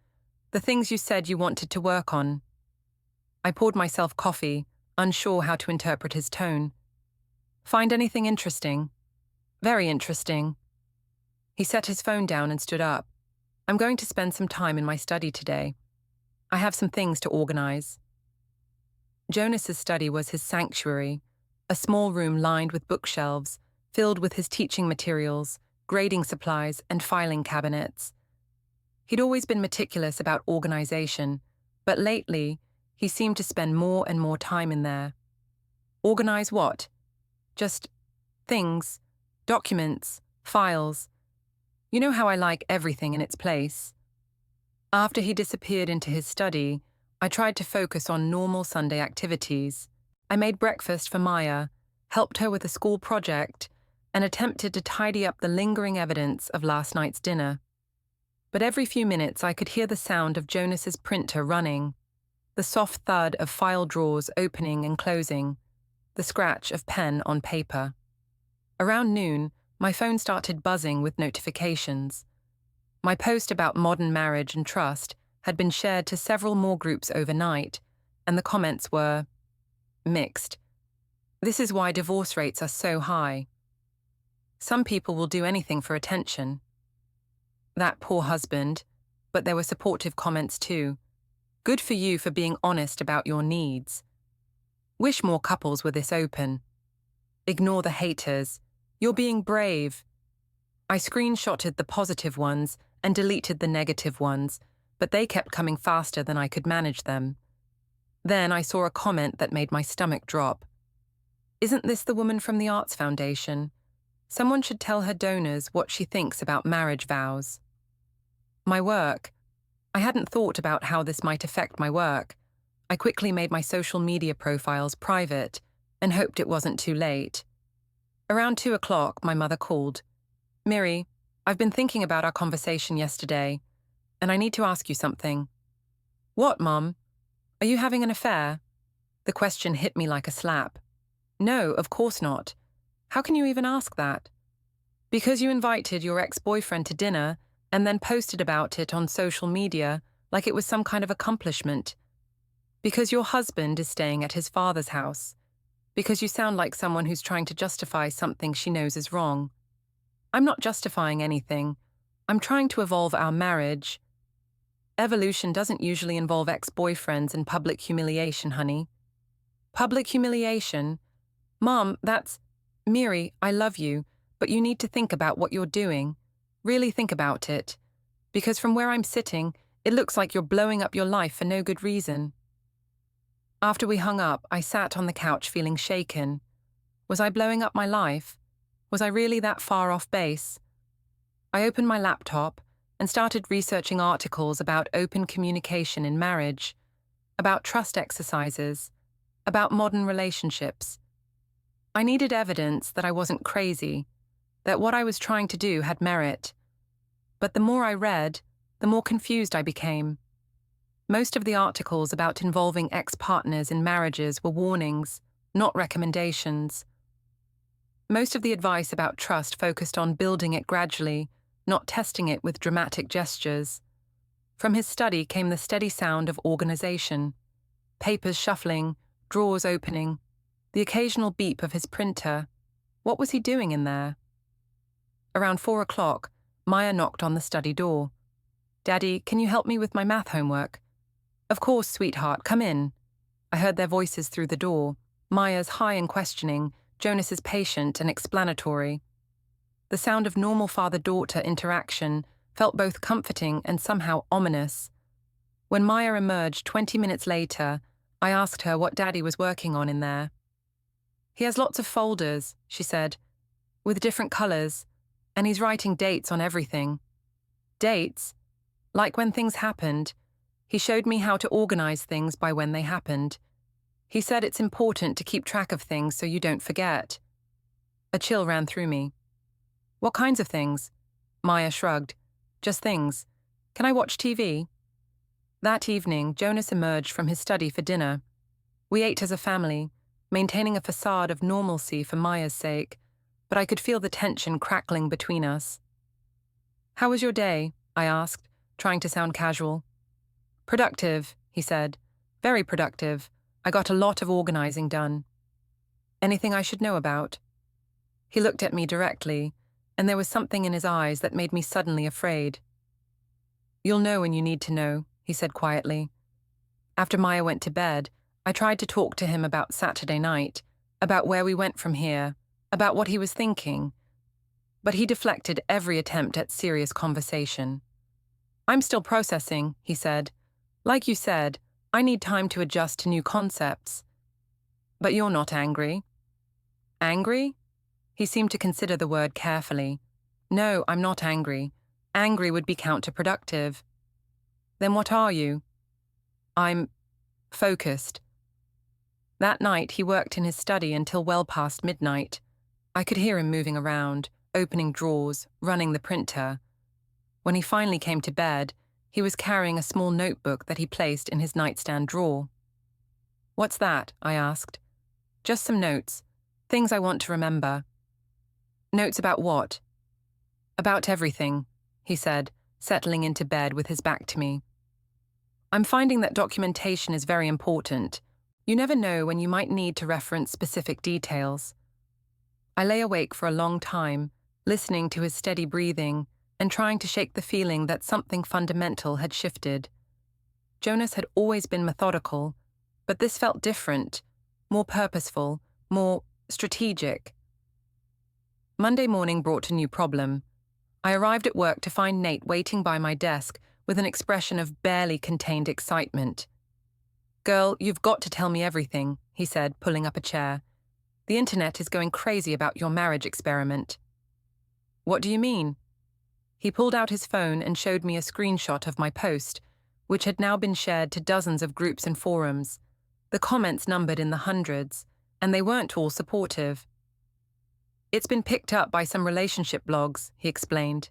the things you said you wanted to work on." I poured myself coffee, unsure how to interpret his tone. "Find anything interesting?" "Very interesting." He set his phone down and stood up. "I'm going to spend some time in my study today. I have some things to organize." Jonas's study was his sanctuary, a small room lined with bookshelves, filled with his teaching materials, grading supplies, and filing cabinets. He'd always been meticulous about organization, but lately, he seemed to spend more and more time in there. Organize what? Just things, documents, files. You know how I like everything in its place. After he disappeared into his study, I tried to focus on normal Sunday activities. I made breakfast for Maya, helped her with a school project, and attempted to tidy up the lingering evidence of last night's dinner. But every few minutes I could hear the sound of Jonas's printer running, the soft thud of file drawers opening and closing, the scratch of pen on paper. Around noon, my phone started buzzing with notifications. My post about modern marriage and trust had been shared to several more groups overnight, and the comments were mixed. This is why divorce rates are so high. Some people will do anything for attention. That poor husband, but there were supportive comments too. Good for you for being honest about your needs. Wish more couples were this open. Ignore the haters. You're being brave. I screenshotted the positive ones and deleted the negative ones, but they kept coming faster than I could manage them. Then I saw a comment that made my stomach drop. "Isn't this the woman from the Arts Foundation? Someone should tell her donors what she thinks about marriage vows." "My work," I hadn't thought about how this might affect my work. I quickly made my social media profiles private and hoped it wasn't too late. Around 2 o'clock, my mother called. "Miri, I've been thinking about our conversation yesterday, and I need to ask you something." "What, Mom? Are you having an affair?" The question hit me like a slap. "No, of course not. How can you even ask that?" "Because you invited your ex-boyfriend to dinner and then posted about it on social media like it was some kind of accomplishment. Because your husband is staying at his father's house. Because you sound like someone who's trying to justify something she knows is wrong." "I'm not justifying anything. I'm trying to evolve our marriage." "Evolution doesn't usually involve ex-boyfriends and public humiliation, honey." "Public humiliation? Mom, that's... Miri, I love you, but you need to think about what you're doing. Really think about it. Because from where I'm sitting, it looks like you're blowing up your life for no good reason." After we hung up, I sat on the couch feeling shaken. Was I blowing up my life? Was I really that far off base? I opened my laptop and started researching articles about open communication in marriage, about trust exercises, about modern relationships. I needed evidence that I wasn't crazy, that what I was trying to do had merit. But the more I read, the more confused I became. Most of the articles about involving ex-partners in marriages were warnings, not recommendations. Most of the advice about trust focused on building it gradually, not testing it with dramatic gestures. From his study came the steady sound of organization, papers shuffling, drawers opening, the occasional beep of his printer. What was he doing in there? Around 4 o'clock, Maya knocked on the study door. "Daddy, can you help me with my math homework?" "Of course, sweetheart, come in." I heard their voices through the door, Maya's high and questioning, Jonas's patient and explanatory. The sound of normal father-daughter interaction felt both comforting and somehow ominous. When Maya emerged 20 minutes later, I asked her what Daddy was working on in there. "He has lots of folders," she said, "with different colors, and he's writing dates on everything." "Dates? Like when things happened. He showed me how to organize things by when they happened. He said it's important to keep track of things so you don't forget." A chill ran through me. "What kinds of things?" Maya shrugged. "Just things. Can I watch TV?" That evening, Jonas emerged from his study for dinner. We ate as a family, maintaining a facade of normalcy for Maya's sake, but I could feel the tension crackling between us. "How was your day?" I asked, trying to sound casual. "Productive," he said. "Very productive. I got a lot of organizing done." "Anything I should know about?" He looked at me directly, and there was something in his eyes that made me suddenly afraid. "You'll know when you need to know," he said quietly. After Maya went to bed, I tried to talk to him about Saturday night, about where we went from here, about what he was thinking. But he deflected every attempt at serious conversation. "I'm still processing," he said. "Like you said, I need time to adjust to new concepts." "But you're not angry." "Angry?" He seemed to consider the word carefully. "No, I'm not angry. Angry would be counterproductive." "Then what are you?" "I'm focused." That night, he worked in his study until well past midnight. I could hear him moving around, opening drawers, running the printer. When he finally came to bed, he was carrying a small notebook that he placed in his nightstand drawer. "What's that?" I asked. "Just some notes. Things I want to remember." "Notes about what?" "About everything," he said, settling into bed with his back to me. "I'm finding that documentation is very important. You never know when you might need to reference specific details." I lay awake for a long time, listening to his steady breathing and trying to shake the feeling that something fundamental had shifted. Jonas had always been methodical, but this felt different, more purposeful, more strategic. Monday morning brought a new problem. I arrived at work to find Nate waiting by my desk with an expression of barely contained excitement. "Girl, you've got to tell me everything," he said, pulling up a chair. "The internet is going crazy about your marriage experiment." "What do you mean?" He pulled out his phone and showed me a screenshot of my post, which had now been shared to dozens of groups and forums. The comments numbered in the hundreds, and they weren't all supportive. "It's been picked up by some relationship blogs," he explained,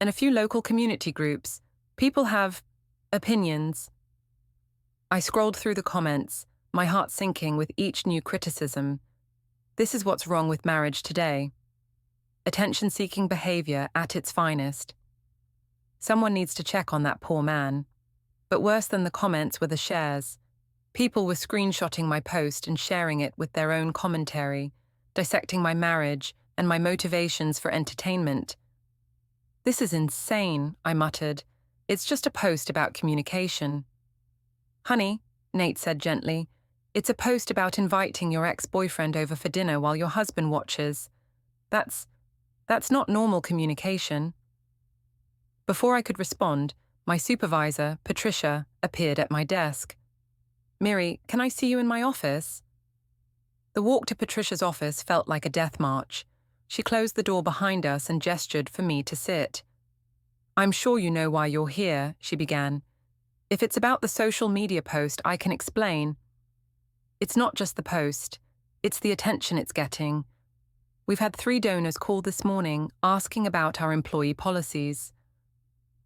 "and a few local community groups. People have opinions." I scrolled through the comments, my heart sinking with each new criticism. This is what's wrong with marriage today. Attention-seeking behavior at its finest. Someone needs to check on that poor man. But worse than the comments were the shares. People were screenshotting my post and sharing it with their own commentary, dissecting my marriage and my motivations for entertainment. "This is insane," I muttered. "It's just a post about communication." "Honey," Nate said gently, "it's a post about inviting your ex-boyfriend over for dinner while your husband watches. That's not normal communication." Before I could respond, my supervisor, Patricia, appeared at my desk. "Miri, can I see you in my office?" The walk to Patricia's office felt like a death march. She closed the door behind us and gestured for me to sit. "I'm sure you know why you're here," she began. "If it's about the social media post, I can explain." "It's not just the post. It's the attention it's getting. We've had 3 donors call this morning asking about our employee policies.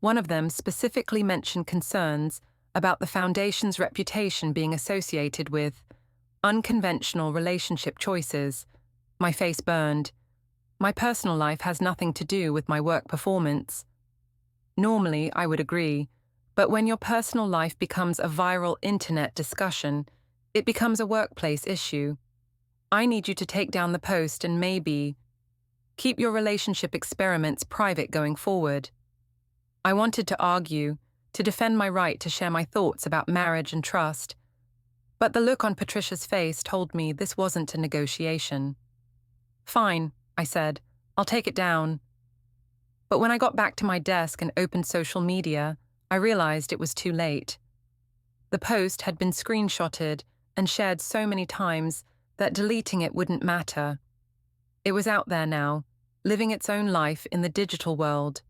One of them specifically mentioned concerns about the foundation's reputation being associated with unconventional relationship choices." My face burned. "My personal life has nothing to do with my work performance." Normally, I would agree, but when your personal life becomes a viral internet discussion, it becomes a workplace issue. I need you to take down the post and maybe keep your relationship experiments private going forward. I wanted to argue, to defend my right to share my thoughts about marriage and trust, but the look on Patricia's face told me this wasn't a negotiation. "Fine," I said, "I'll take it down." But when I got back to my desk and opened social media, I realized it was too late. The post had been screenshotted and shared so many times that deleting it wouldn't matter. It was out there now, living its own life in the digital world.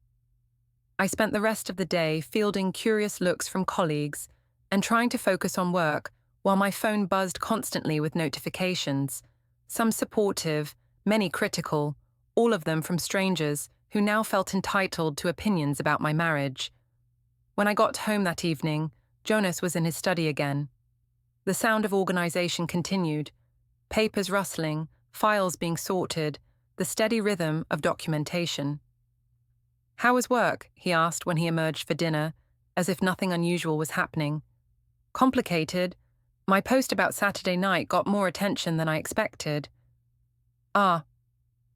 I spent the rest of the day fielding curious looks from colleagues and trying to focus on work while my phone buzzed constantly with notifications, some supportive, many critical, all of them from strangers who now felt entitled to opinions about my marriage. When I got home that evening, Jonas was in his study again. The sound of organization continued, papers rustling, files being sorted, the steady rhythm of documentation. "How was work?" he asked when he emerged for dinner, as if nothing unusual was happening. "Complicated. My post about Saturday night got more attention than I expected." "Ah."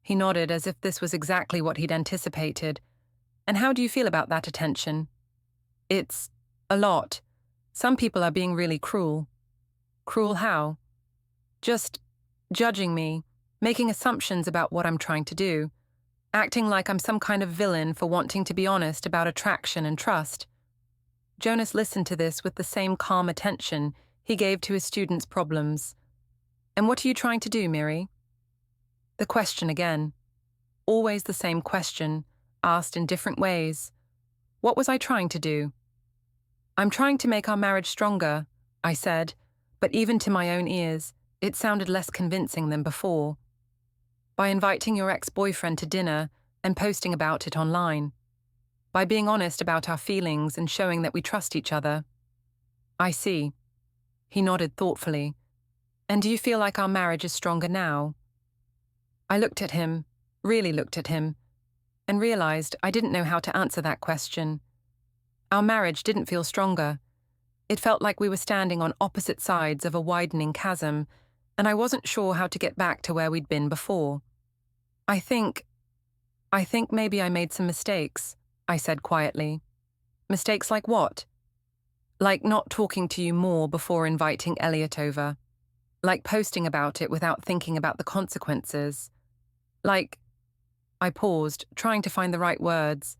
He nodded as if this was exactly what he'd anticipated. "And how do you feel about that attention?" "It's a lot. Some people are being really cruel." "Cruel how?" "Just judging me, making assumptions about what I'm trying to do, acting like I'm some kind of villain for wanting to be honest about attraction and trust." Jonas listened to this with the same calm attention he gave to his students' problems. "And what are you trying to do, Miri?" The question again. Always the same question, asked in different ways. What was I trying to do? "I'm trying to make our marriage stronger," I said, but even to my own ears, it sounded less convincing than before. "By inviting your ex-boyfriend to dinner and posting about it online. By being honest about our feelings and showing that we trust each other." "I see." He nodded thoughtfully. "And do you feel like our marriage is stronger now?" I looked at him, really looked at him, and realized I didn't know how to answer that question. Our marriage didn't feel stronger. It felt like we were standing on opposite sides of a widening chasm, and I wasn't sure how to get back to where we'd been before. I think maybe I made some mistakes," I said quietly. "Mistakes like what?" "Like not talking to you more before inviting Elliot over. Like posting about it without thinking about the consequences. Like," I paused, trying to find the right words.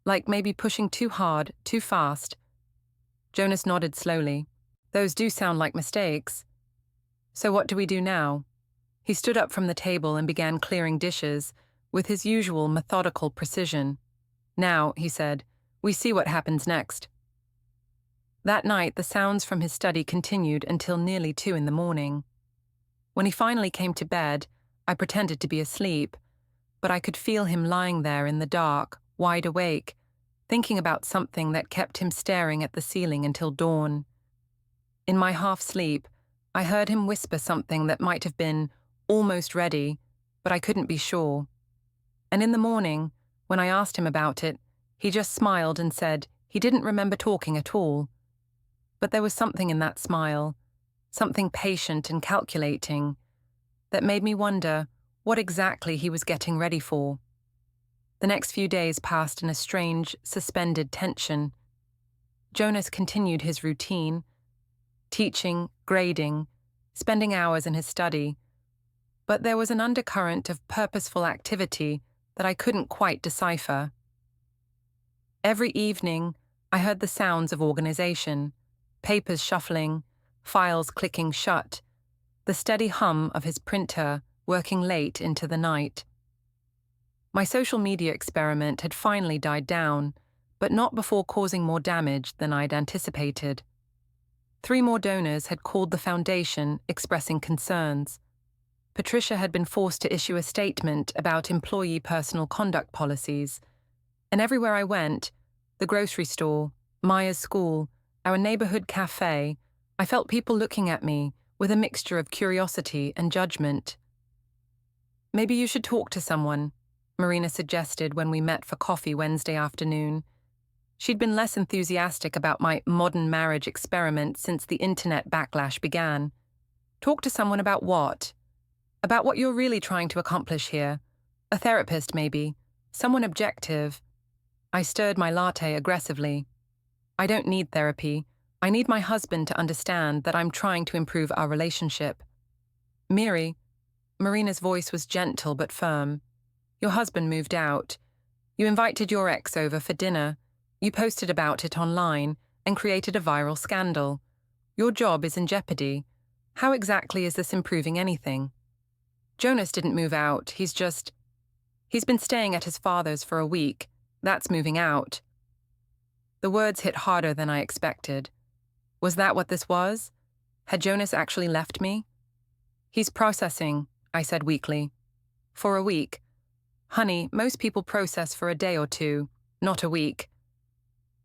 "Like maybe pushing too hard, too fast." Jonas nodded slowly. "Those do sound like mistakes." "So what do we do now?" He stood up from the table and began clearing dishes, with his usual methodical precision. "Now," he said, "we see what happens next." That night, the sounds from his study continued until nearly 2 in the morning. When he finally came to bed, I pretended to be asleep, but I could feel him lying there in the dark, wide awake, thinking about something that kept him staring at the ceiling until dawn. In my half-sleep, I heard him whisper something that might have been almost ready, but I couldn't be sure. And in the morning, when I asked him about it, he just smiled and said he didn't remember talking at all. But there was something in that smile, something patient and calculating, that made me wonder what exactly he was getting ready for. The next few days passed in a strange, suspended tension. Jonas continued his routine, teaching, grading, spending hours in his study, but there was an undercurrent of purposeful activity that I couldn't quite decipher. Every evening, I heard the sounds of organization, papers shuffling, files clicking shut, the steady hum of his printer working late into the night. My social media experiment had finally died down, but not before causing more damage than I'd anticipated. 3 more donors had called the foundation expressing concerns. Patricia had been forced to issue a statement about employee personal conduct policies, and everywhere I went, the grocery store, Maya's school, our neighborhood cafe, I felt people looking at me with a mixture of curiosity and judgment. "Maybe you should talk to someone," Marina suggested when we met for coffee Wednesday afternoon. She'd been less enthusiastic about my modern marriage experiment since the internet backlash began. "Talk to someone about what? About what you're really trying to accomplish here. A therapist, maybe. Someone objective." I stirred my latte aggressively. "I don't need therapy. I need my husband to understand that I'm trying to improve our relationship." "Miri," Marina's voice was gentle but firm. "Your husband moved out. You invited your ex over for dinner. You posted about it online and created a viral scandal. Your job is in jeopardy. How exactly is this improving anything? Jonas didn't move out, he's been staying at his father's for a week. That's moving out." The words hit harder than I expected. Was that what this was? Had Jonas actually left me? "He's processing," I said weakly. "For a week. Honey, most people process for a day or 2, not a week."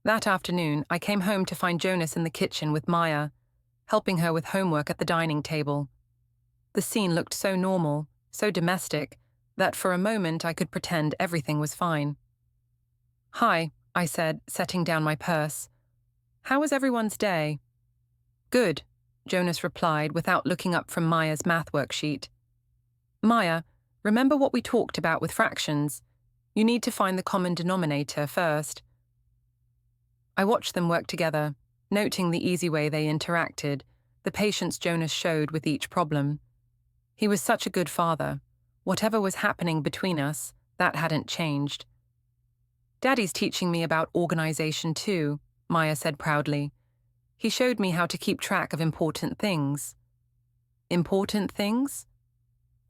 That afternoon, I came home to find Jonas in the kitchen with Maya, helping her with homework at the dining table. The scene looked so normal, so domestic, that for a moment I could pretend everything was fine. "Hi," I said, setting down my purse. "How was everyone's day?" "Good," Jonas replied without looking up from Maya's math worksheet. "Maya, remember what we talked about with fractions? You need to find the common denominator first." I watched them work together, noting the easy way they interacted, the patience Jonas showed with each problem. He was such a good father. Whatever was happening between us, that hadn't changed. "Daddy's teaching me about organization too," Maya said proudly. "He showed me how to keep track of important things." Important things?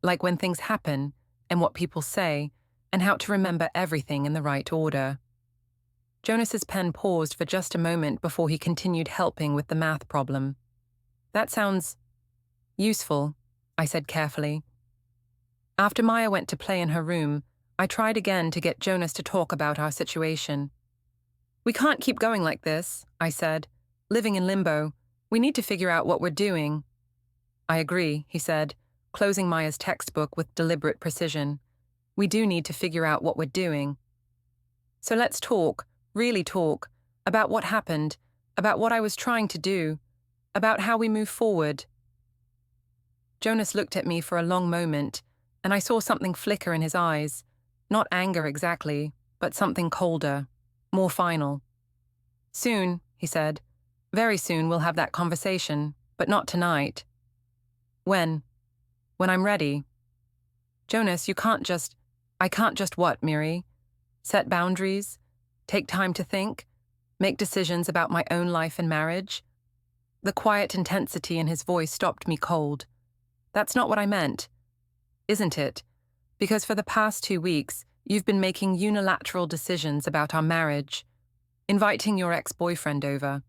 Like when things happen, and what people say, and how to remember everything in the right order. Jonas's pen paused for just a moment before he continued helping with the math problem. "That sounds useful," I said carefully. After Maya went to play in her room, I tried again to get Jonas to talk about our situation. "We can't keep going like this," I said. "Living in limbo. We need to figure out what we're doing." "I agree," he said, closing Maya's textbook with deliberate precision. "We do need to figure out what we're doing. So let's talk, really talk, about what happened, about what I was trying to do, about how we move forward." Jonas looked at me for a long moment, and I saw something flicker in his eyes. Not anger exactly, but something colder, more final. "Soon," he said. "Very soon we'll have that conversation, but not tonight." "When?" "When I'm ready." "Jonas, I can't just what, Miri? Set boundaries? Take time to think? Make decisions about my own life and marriage?" The quiet intensity in his voice stopped me cold. "That's not what I meant. Isn't it? Because for the past 2 weeks, you've been making unilateral decisions about our marriage, inviting your ex-boyfriend over,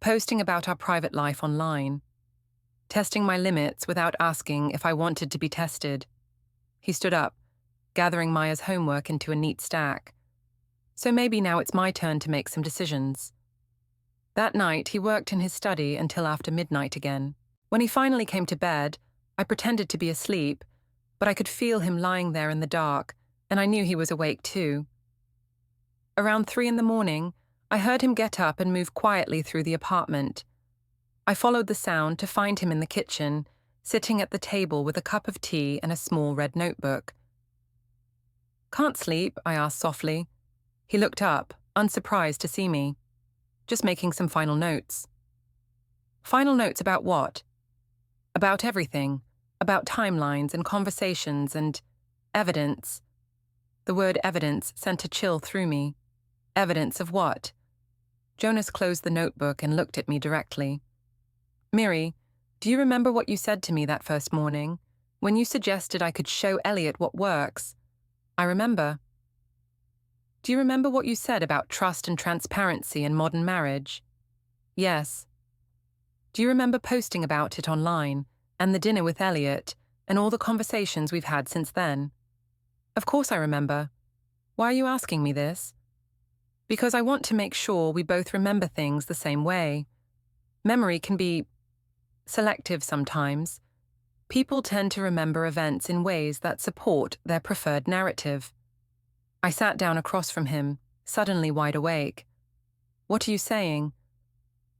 posting about our private life online, testing my limits without asking if I wanted to be tested. He stood up, gathering Maya's homework into a neat stack. So maybe now it's my turn to make some decisions. That night, he worked in his study until after midnight again. When he finally came to bed, I pretended to be asleep, but I could feel him lying there in the dark, and I knew he was awake too. Around 3 a.m, I heard him get up and move quietly through the apartment. I followed the sound to find him in the kitchen, sitting at the table with a cup of tea and a small red notebook. "Can't sleep?" I asked softly. He looked up, unsurprised to see me. "Just making some final notes." "Final notes about what?" "About everything. About timelines and conversations and evidence." The word evidence sent a chill through me. Evidence of what? Jonas closed the notebook and looked at me directly. "Mireille, do you remember what you said to me that first morning, when you suggested I could show Elliot what works?" "I remember." "Do you remember what you said about trust and transparency in modern marriage?" "Yes." "Do you remember posting about it online, and the dinner with Elliot, and all the conversations we've had since then?" "Of course I remember. Why are you asking me this?" "Because I want to make sure we both remember things the same way. Memory can be selective sometimes. People tend to remember events in ways that support their preferred narrative." I sat down across from him, suddenly wide awake. "What are you saying?"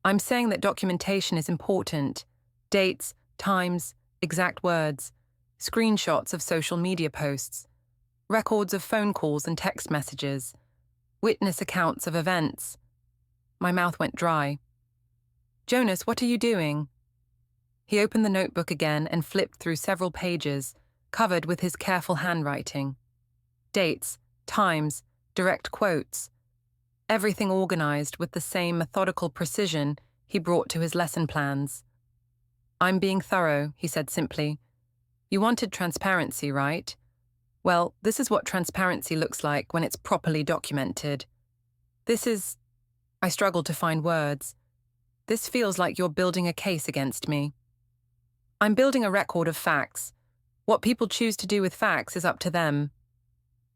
"I'm saying that documentation is important. Dates, times, exact words, screenshots of social media posts, records of phone calls and text messages, witness accounts of events." My mouth went dry. "Jonas, what are you doing?" He opened the notebook again and flipped through several pages, covered with his careful handwriting. Dates, times, direct quotes. Everything organized with the same methodical precision he brought to his lesson plans. "I'm being thorough," he said simply. "You wanted transparency, right? Well, this is what transparency looks like when it's properly documented. This is..." I struggled to find words. "This feels like you're building a case against me." "I'm building a record of facts. What people choose to do with facts is up to them."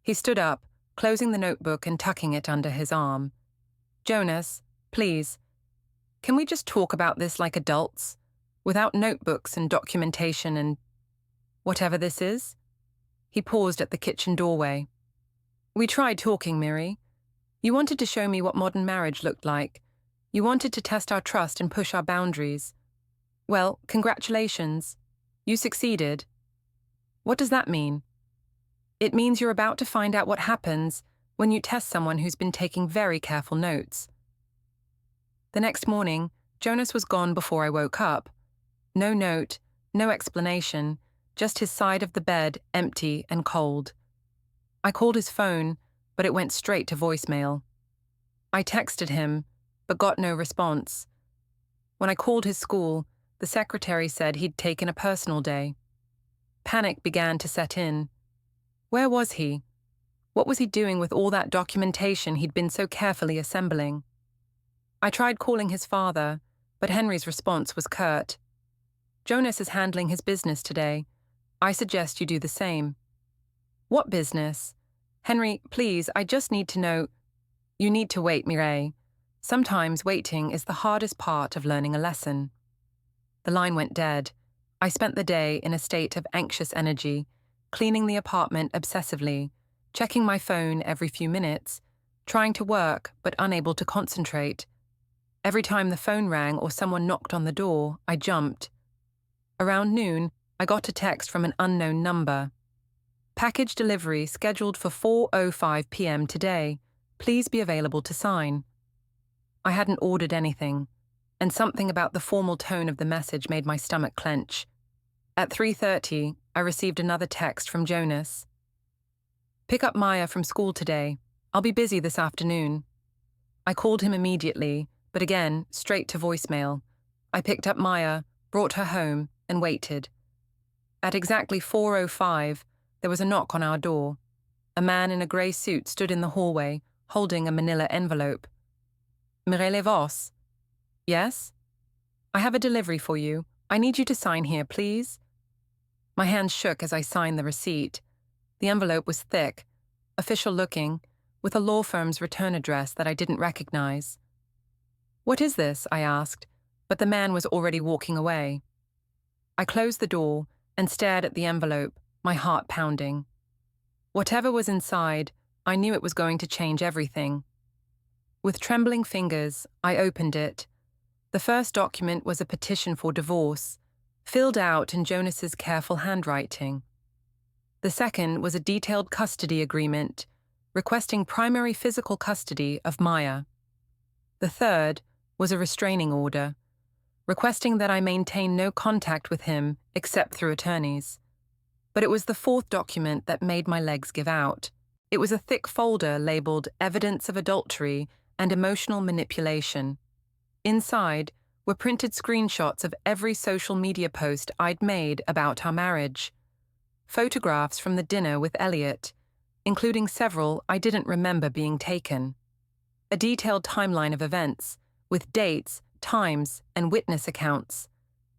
He stood up, closing the notebook and tucking it under his arm. "Jonas, please, can we just talk about this like adults, without notebooks and documentation and whatever this is?" He paused at the kitchen doorway. "We tried talking, Mireille. You wanted to show me what modern marriage looked like. You wanted to test our trust and push our boundaries. Well, congratulations. You succeeded." "What does that mean?" "It means you're about to find out what happens when you test someone who's been taking very careful notes." The next morning, Jonas was gone before I woke up. No note, no explanation, just his side of the bed empty and cold. I called his phone, but it went straight to voicemail. I texted him, but got no response. When I called his school, the secretary said he'd taken a personal day. Panic began to set in. Where was he? What was he doing with all that documentation he'd been so carefully assembling? I tried calling his father, but Henry's response was curt. "Jonas is handling his business today. I suggest you do the same." "What business?" "Henry, please, I just need to know." "You need to wait, Mireille. Sometimes waiting is the hardest part of learning a lesson." The line went dead. I spent the day in a state of anxious energy, cleaning the apartment obsessively, checking my phone every few minutes, trying to work but unable to concentrate. Every time the phone rang or someone knocked on the door, I jumped. Around noon, I got a text from an unknown number. "Package delivery scheduled for 4:05 p.m. today. Please be available to sign." I hadn't ordered anything, and something about the formal tone of the message made my stomach clench. At 3:30, I received another text from Jonas. "Pick up Maya from school today. I'll be busy this afternoon." I called him immediately, but again, straight to voicemail. I picked up Maya, brought her home, and waited. At exactly 4:05, there was a knock on our door. A man in a grey suit stood in the hallway, holding a manila envelope. "Mireille Vos?" Yes? I have a delivery for you. I need you to sign here, please. My hands shook as I signed the receipt. The envelope was thick, official-looking, with a law firm's return address that I didn't recognize. What is this? I asked, but the man was already walking away. I closed the door and stared at the envelope, my heart pounding. Whatever was inside, I knew it was going to change everything. With trembling fingers, I opened it. The first document was a petition for divorce, filled out in Jonas's careful handwriting. The second was a detailed custody agreement, requesting primary physical custody of Maya. The third was a restraining order, requesting that I maintain no contact with him except through attorneys. But it was the fourth document that made my legs give out. It was a thick folder labeled Evidence of Adultery and Emotional Manipulation. Inside were printed screenshots of every social media post I'd made about our marriage. Photographs from the dinner with Elliot, including several I didn't remember being taken. A detailed timeline of events, with dates, times, and witness accounts.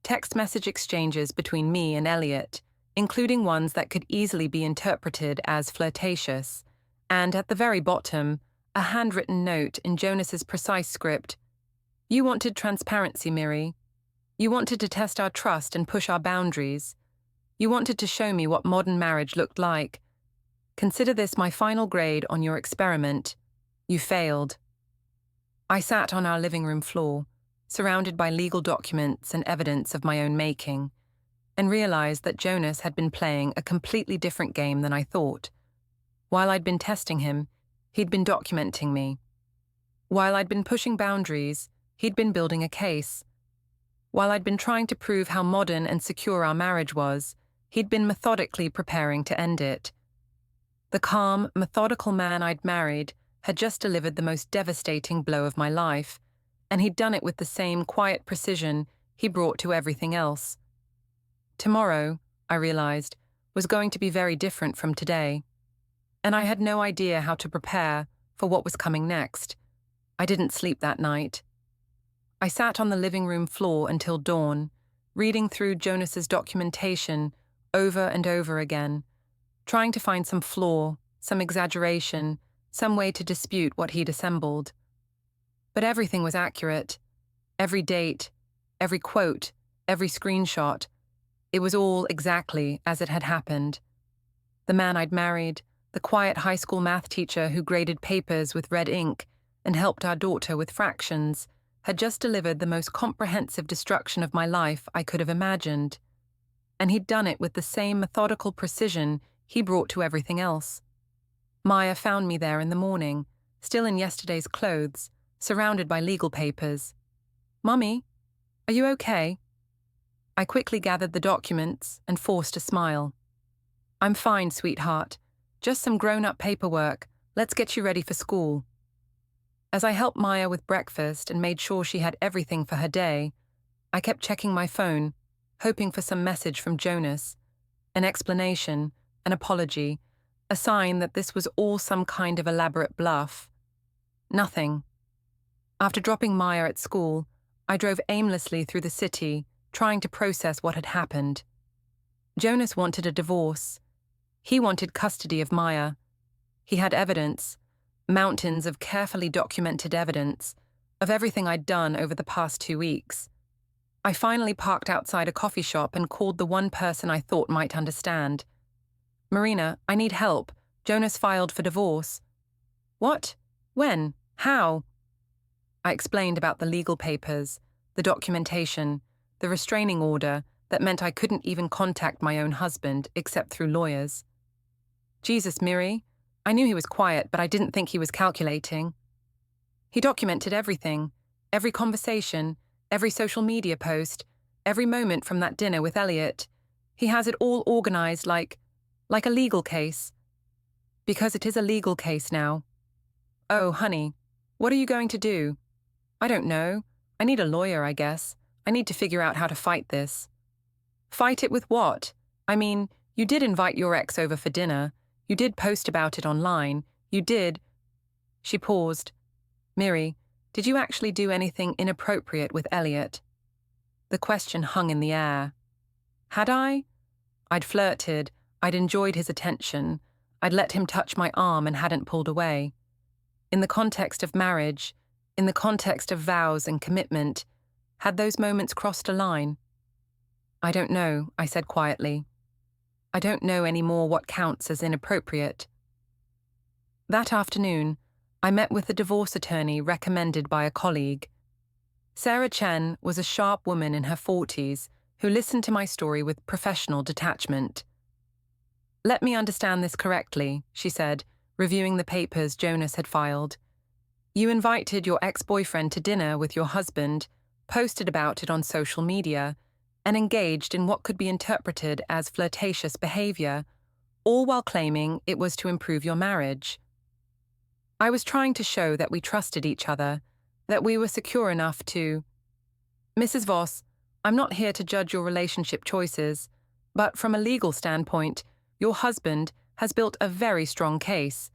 Text message exchanges between me and Elliot, including ones that could easily be interpreted as flirtatious, and at the very bottom, a handwritten note in Jonas's precise script. You wanted transparency, Mireille. You wanted to test our trust and push our boundaries. You wanted to show me what modern marriage looked like. Consider this my final grade on your experiment. You failed. I sat on our living room floor, surrounded by legal documents and evidence of my own making, and realized that Jonas had been playing a completely different game than I thought. While I'd been testing him, he'd been documenting me. While I'd been pushing boundaries, he'd been building a case. While I'd been trying to prove how modern and secure our marriage was, he'd been methodically preparing to end it. The calm, methodical man I'd married had just delivered the most devastating blow of my life, and he'd done it with the same quiet precision he brought to everything else. Tomorrow, I realized, was going to be very different from today, and I had no idea how to prepare for what was coming next. I didn't sleep that night. I sat on the living room floor until dawn, reading through Jonas's documentation over and over again, trying to find some flaw, some exaggeration, some way to dispute what he'd assembled. But everything was accurate. Every date, every quote, every screenshot. It was all exactly as it had happened. The man I'd married, the quiet high school math teacher who graded papers with red ink and helped our daughter with fractions, had just delivered the most comprehensive destruction of my life I could have imagined. And he'd done it with the same methodical precision he brought to everything else. Maya found me there in the morning, still in yesterday's clothes, surrounded by legal papers. Mummy, are you okay? I quickly gathered the documents and forced a smile. I'm fine, sweetheart. Just some grown-up paperwork. Let's get you ready for school. As I helped Maya with breakfast and made sure she had everything for her day, I kept checking my phone, hoping for some message from Jonas, an explanation, an apology, a sign that this was all some kind of elaborate bluff. Nothing. After dropping Maya at school, I drove aimlessly through the city, trying to process what had happened. Jonas wanted a divorce. He wanted custody of Maya. He had evidence, mountains of carefully documented evidence, of everything I'd done over the past 2 weeks. I finally parked outside a coffee shop and called the one person I thought might understand. Marina, I need help. Jonas filed for divorce. What? When? How? I explained about the legal papers, the documentation, the restraining order that meant I couldn't even contact my own husband except through lawyers. Jesus, Mireille, I knew he was quiet, but I didn't think he was calculating. He documented everything, every conversation, every social media post, every moment from that dinner with Elliot. He has it all organized like a legal case. Because it is a legal case now. Oh, honey, what are you going to do? I don't know. I need a lawyer, I guess. I need to figure out how to fight this. Fight it with what? I mean, you did invite your ex over for dinner. You did post about it online. You did. She paused. Mireille, Did you actually do anything inappropriate with Elliot? The question hung in the air. Had I? I'd flirted, I'd enjoyed his attention, I'd let him touch my arm and hadn't pulled away. In the context of marriage, in the context of vows and commitment, had those moments crossed a line? I don't know, I said quietly. I don't know anymore what counts as inappropriate. That afternoon, I met with a divorce attorney recommended by a colleague. Sarah Chen was a sharp woman in her 40s who listened to my story with professional detachment. Let me understand this correctly, she said, reviewing the papers Jonas had filed. You invited your ex-boyfriend to dinner with your husband, posted about it on social media, and engaged in what could be interpreted as flirtatious behavior, all while claiming it was to improve your marriage. I was trying to show that we trusted each other, that we were secure enough to... Mrs. Voss, I'm not here to judge your relationship choices, but from a legal standpoint, your husband has built a very strong case.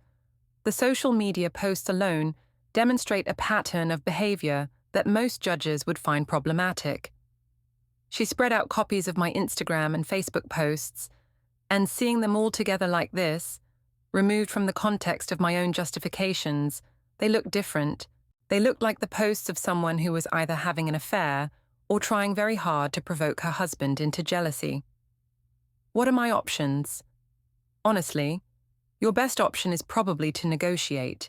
The social media posts alone demonstrate a pattern of behavior that most judges would find problematic. She spread out copies of my Instagram and Facebook posts, and seeing them all together like this, removed from the context of my own justifications, they looked different. They looked like the posts of someone who was either having an affair or trying very hard to provoke her husband into jealousy. What are my options? Honestly, your best option is probably to negotiate.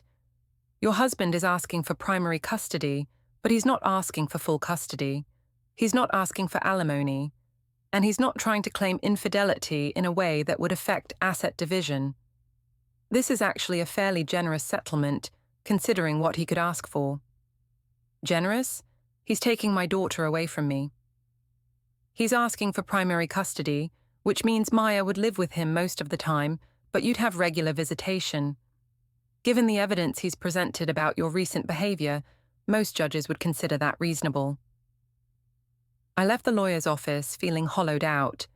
Your husband is asking for primary custody, but he's not asking for full custody. He's not asking for alimony, and he's not trying to claim infidelity in a way that would affect asset division. This is actually a fairly generous settlement, considering what he could ask for. Generous? He's taking my daughter away from me. He's asking for primary custody, which means Maya would live with him most of the time, but you'd have regular visitation. Given the evidence he's presented about your recent behavior, most judges would consider that reasonable. I left the lawyer's office feeling hollowed out.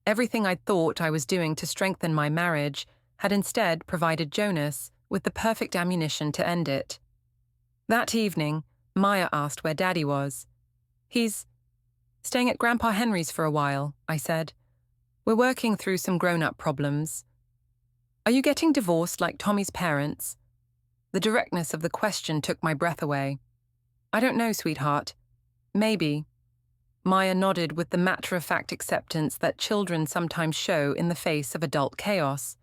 Everything I'd thought I was doing to strengthen my marriage had instead provided Jonas with the perfect ammunition to end it. That evening, Maya asked where Daddy was. He's staying at Grandpa Henry's for a while, I said. We're working through some grown-up problems. Are you getting divorced like Tommy's parents? The directness of the question took my breath away. I don't know, sweetheart. Maybe. Maya nodded with the matter-of-fact acceptance that children sometimes show in the face of adult chaos.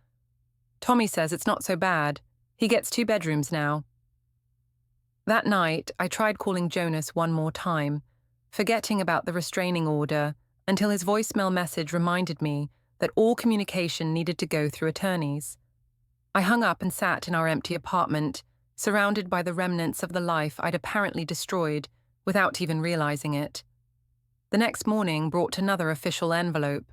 Tommy says it's not so bad. He gets 2 bedrooms now. That night, I tried calling Jonas one more time, forgetting about the restraining order until his voicemail message reminded me that all communication needed to go through attorneys. I hung up and sat in our empty apartment, surrounded by the remnants of the life I'd apparently destroyed without even realizing it. The next morning brought another official envelope.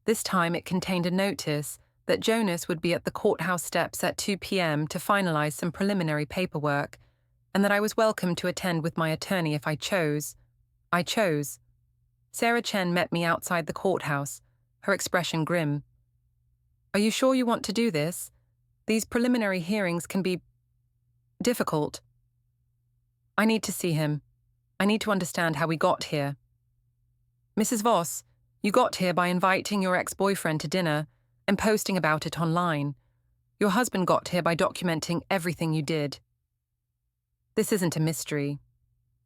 This time it contained a notice that Jonas would be at the courthouse steps at 2 p.m. to finalize some preliminary paperwork, and that I was welcome to attend with my attorney if I chose. I chose. Sarah Chen met me outside the courthouse, her expression grim. Are you sure you want to do this? These preliminary hearings can be difficult. I need to see him. I need to understand how we got here. Mrs. Voss, you got here by inviting your ex-boyfriend to dinner and posting about it online. Your husband got here by documenting everything you did. This isn't a mystery,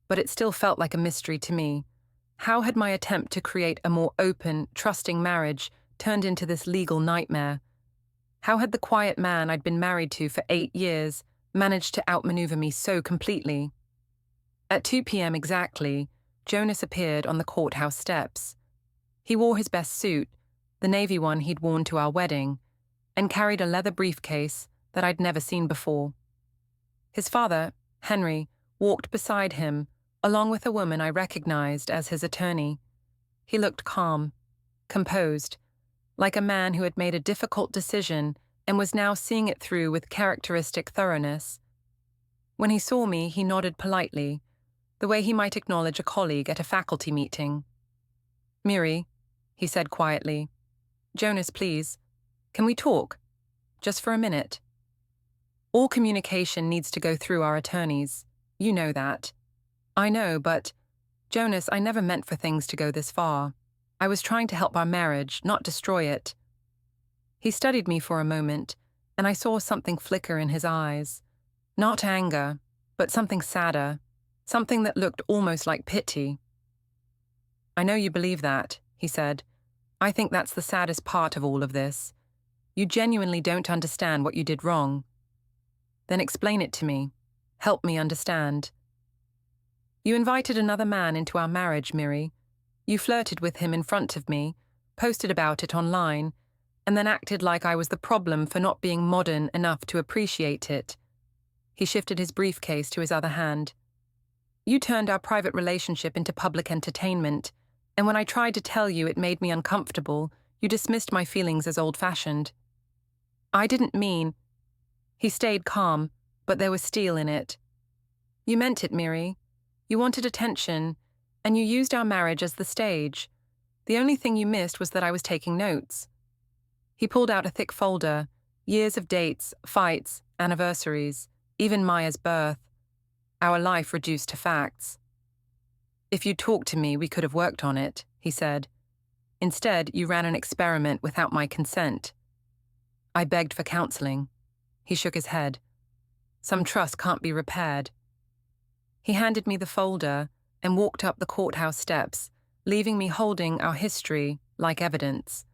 but it still felt like a mystery to me. How had my attempt to create a more open, trusting marriage turned into this legal nightmare? How had the quiet man I'd been married to for 8 years managed to outmaneuver me so completely? At 2 p.m. exactly, Jonas appeared on the courthouse steps. He wore his best suit, the navy one he'd worn to our wedding, and carried a leather briefcase that I'd never seen before. His father, Henry, walked beside him, along with a woman I recognized as his attorney. He looked calm, composed, like a man who had made a difficult decision and was now seeing it through with characteristic thoroughness. When he saw me, he nodded politely, the way he might acknowledge a colleague at a faculty meeting. Mireille, he said quietly. Jonas, please. Can we talk? Just for a minute. All communication needs to go through our attorneys. You know that. I know, but, Jonas, I never meant for things to go this far. I was trying to help our marriage, not destroy it. He studied me for a moment, and I saw something flicker in his eyes. Not anger, but something sadder, something that looked almost like pity. I know you believe that, he said. I think that's the saddest part of all of this. You genuinely don't understand what you did wrong. Then explain it to me. Help me understand. You invited another man into our marriage, Mireille. You flirted with him in front of me, posted about it online, and then acted like I was the problem for not being modern enough to appreciate it. He shifted his briefcase to his other hand. You turned our private relationship into public entertainment, and when I tried to tell you it made me uncomfortable, you dismissed my feelings as old-fashioned. I didn't mean... He stayed calm, but there was steel in it. You meant it, Mireille. You wanted attention, and you used our marriage as the stage. The only thing you missed was that I was taking notes. He pulled out a thick folder, years of dates, fights, anniversaries, even Maya's birth. Our life reduced to facts. If you'd talked to me, we could have worked on it, he said. Instead, you ran an experiment without my consent. I begged for counseling. He shook his head. Some trust can't be repaired. He handed me the folder and walked up the courthouse steps, leaving me holding our history like evidence.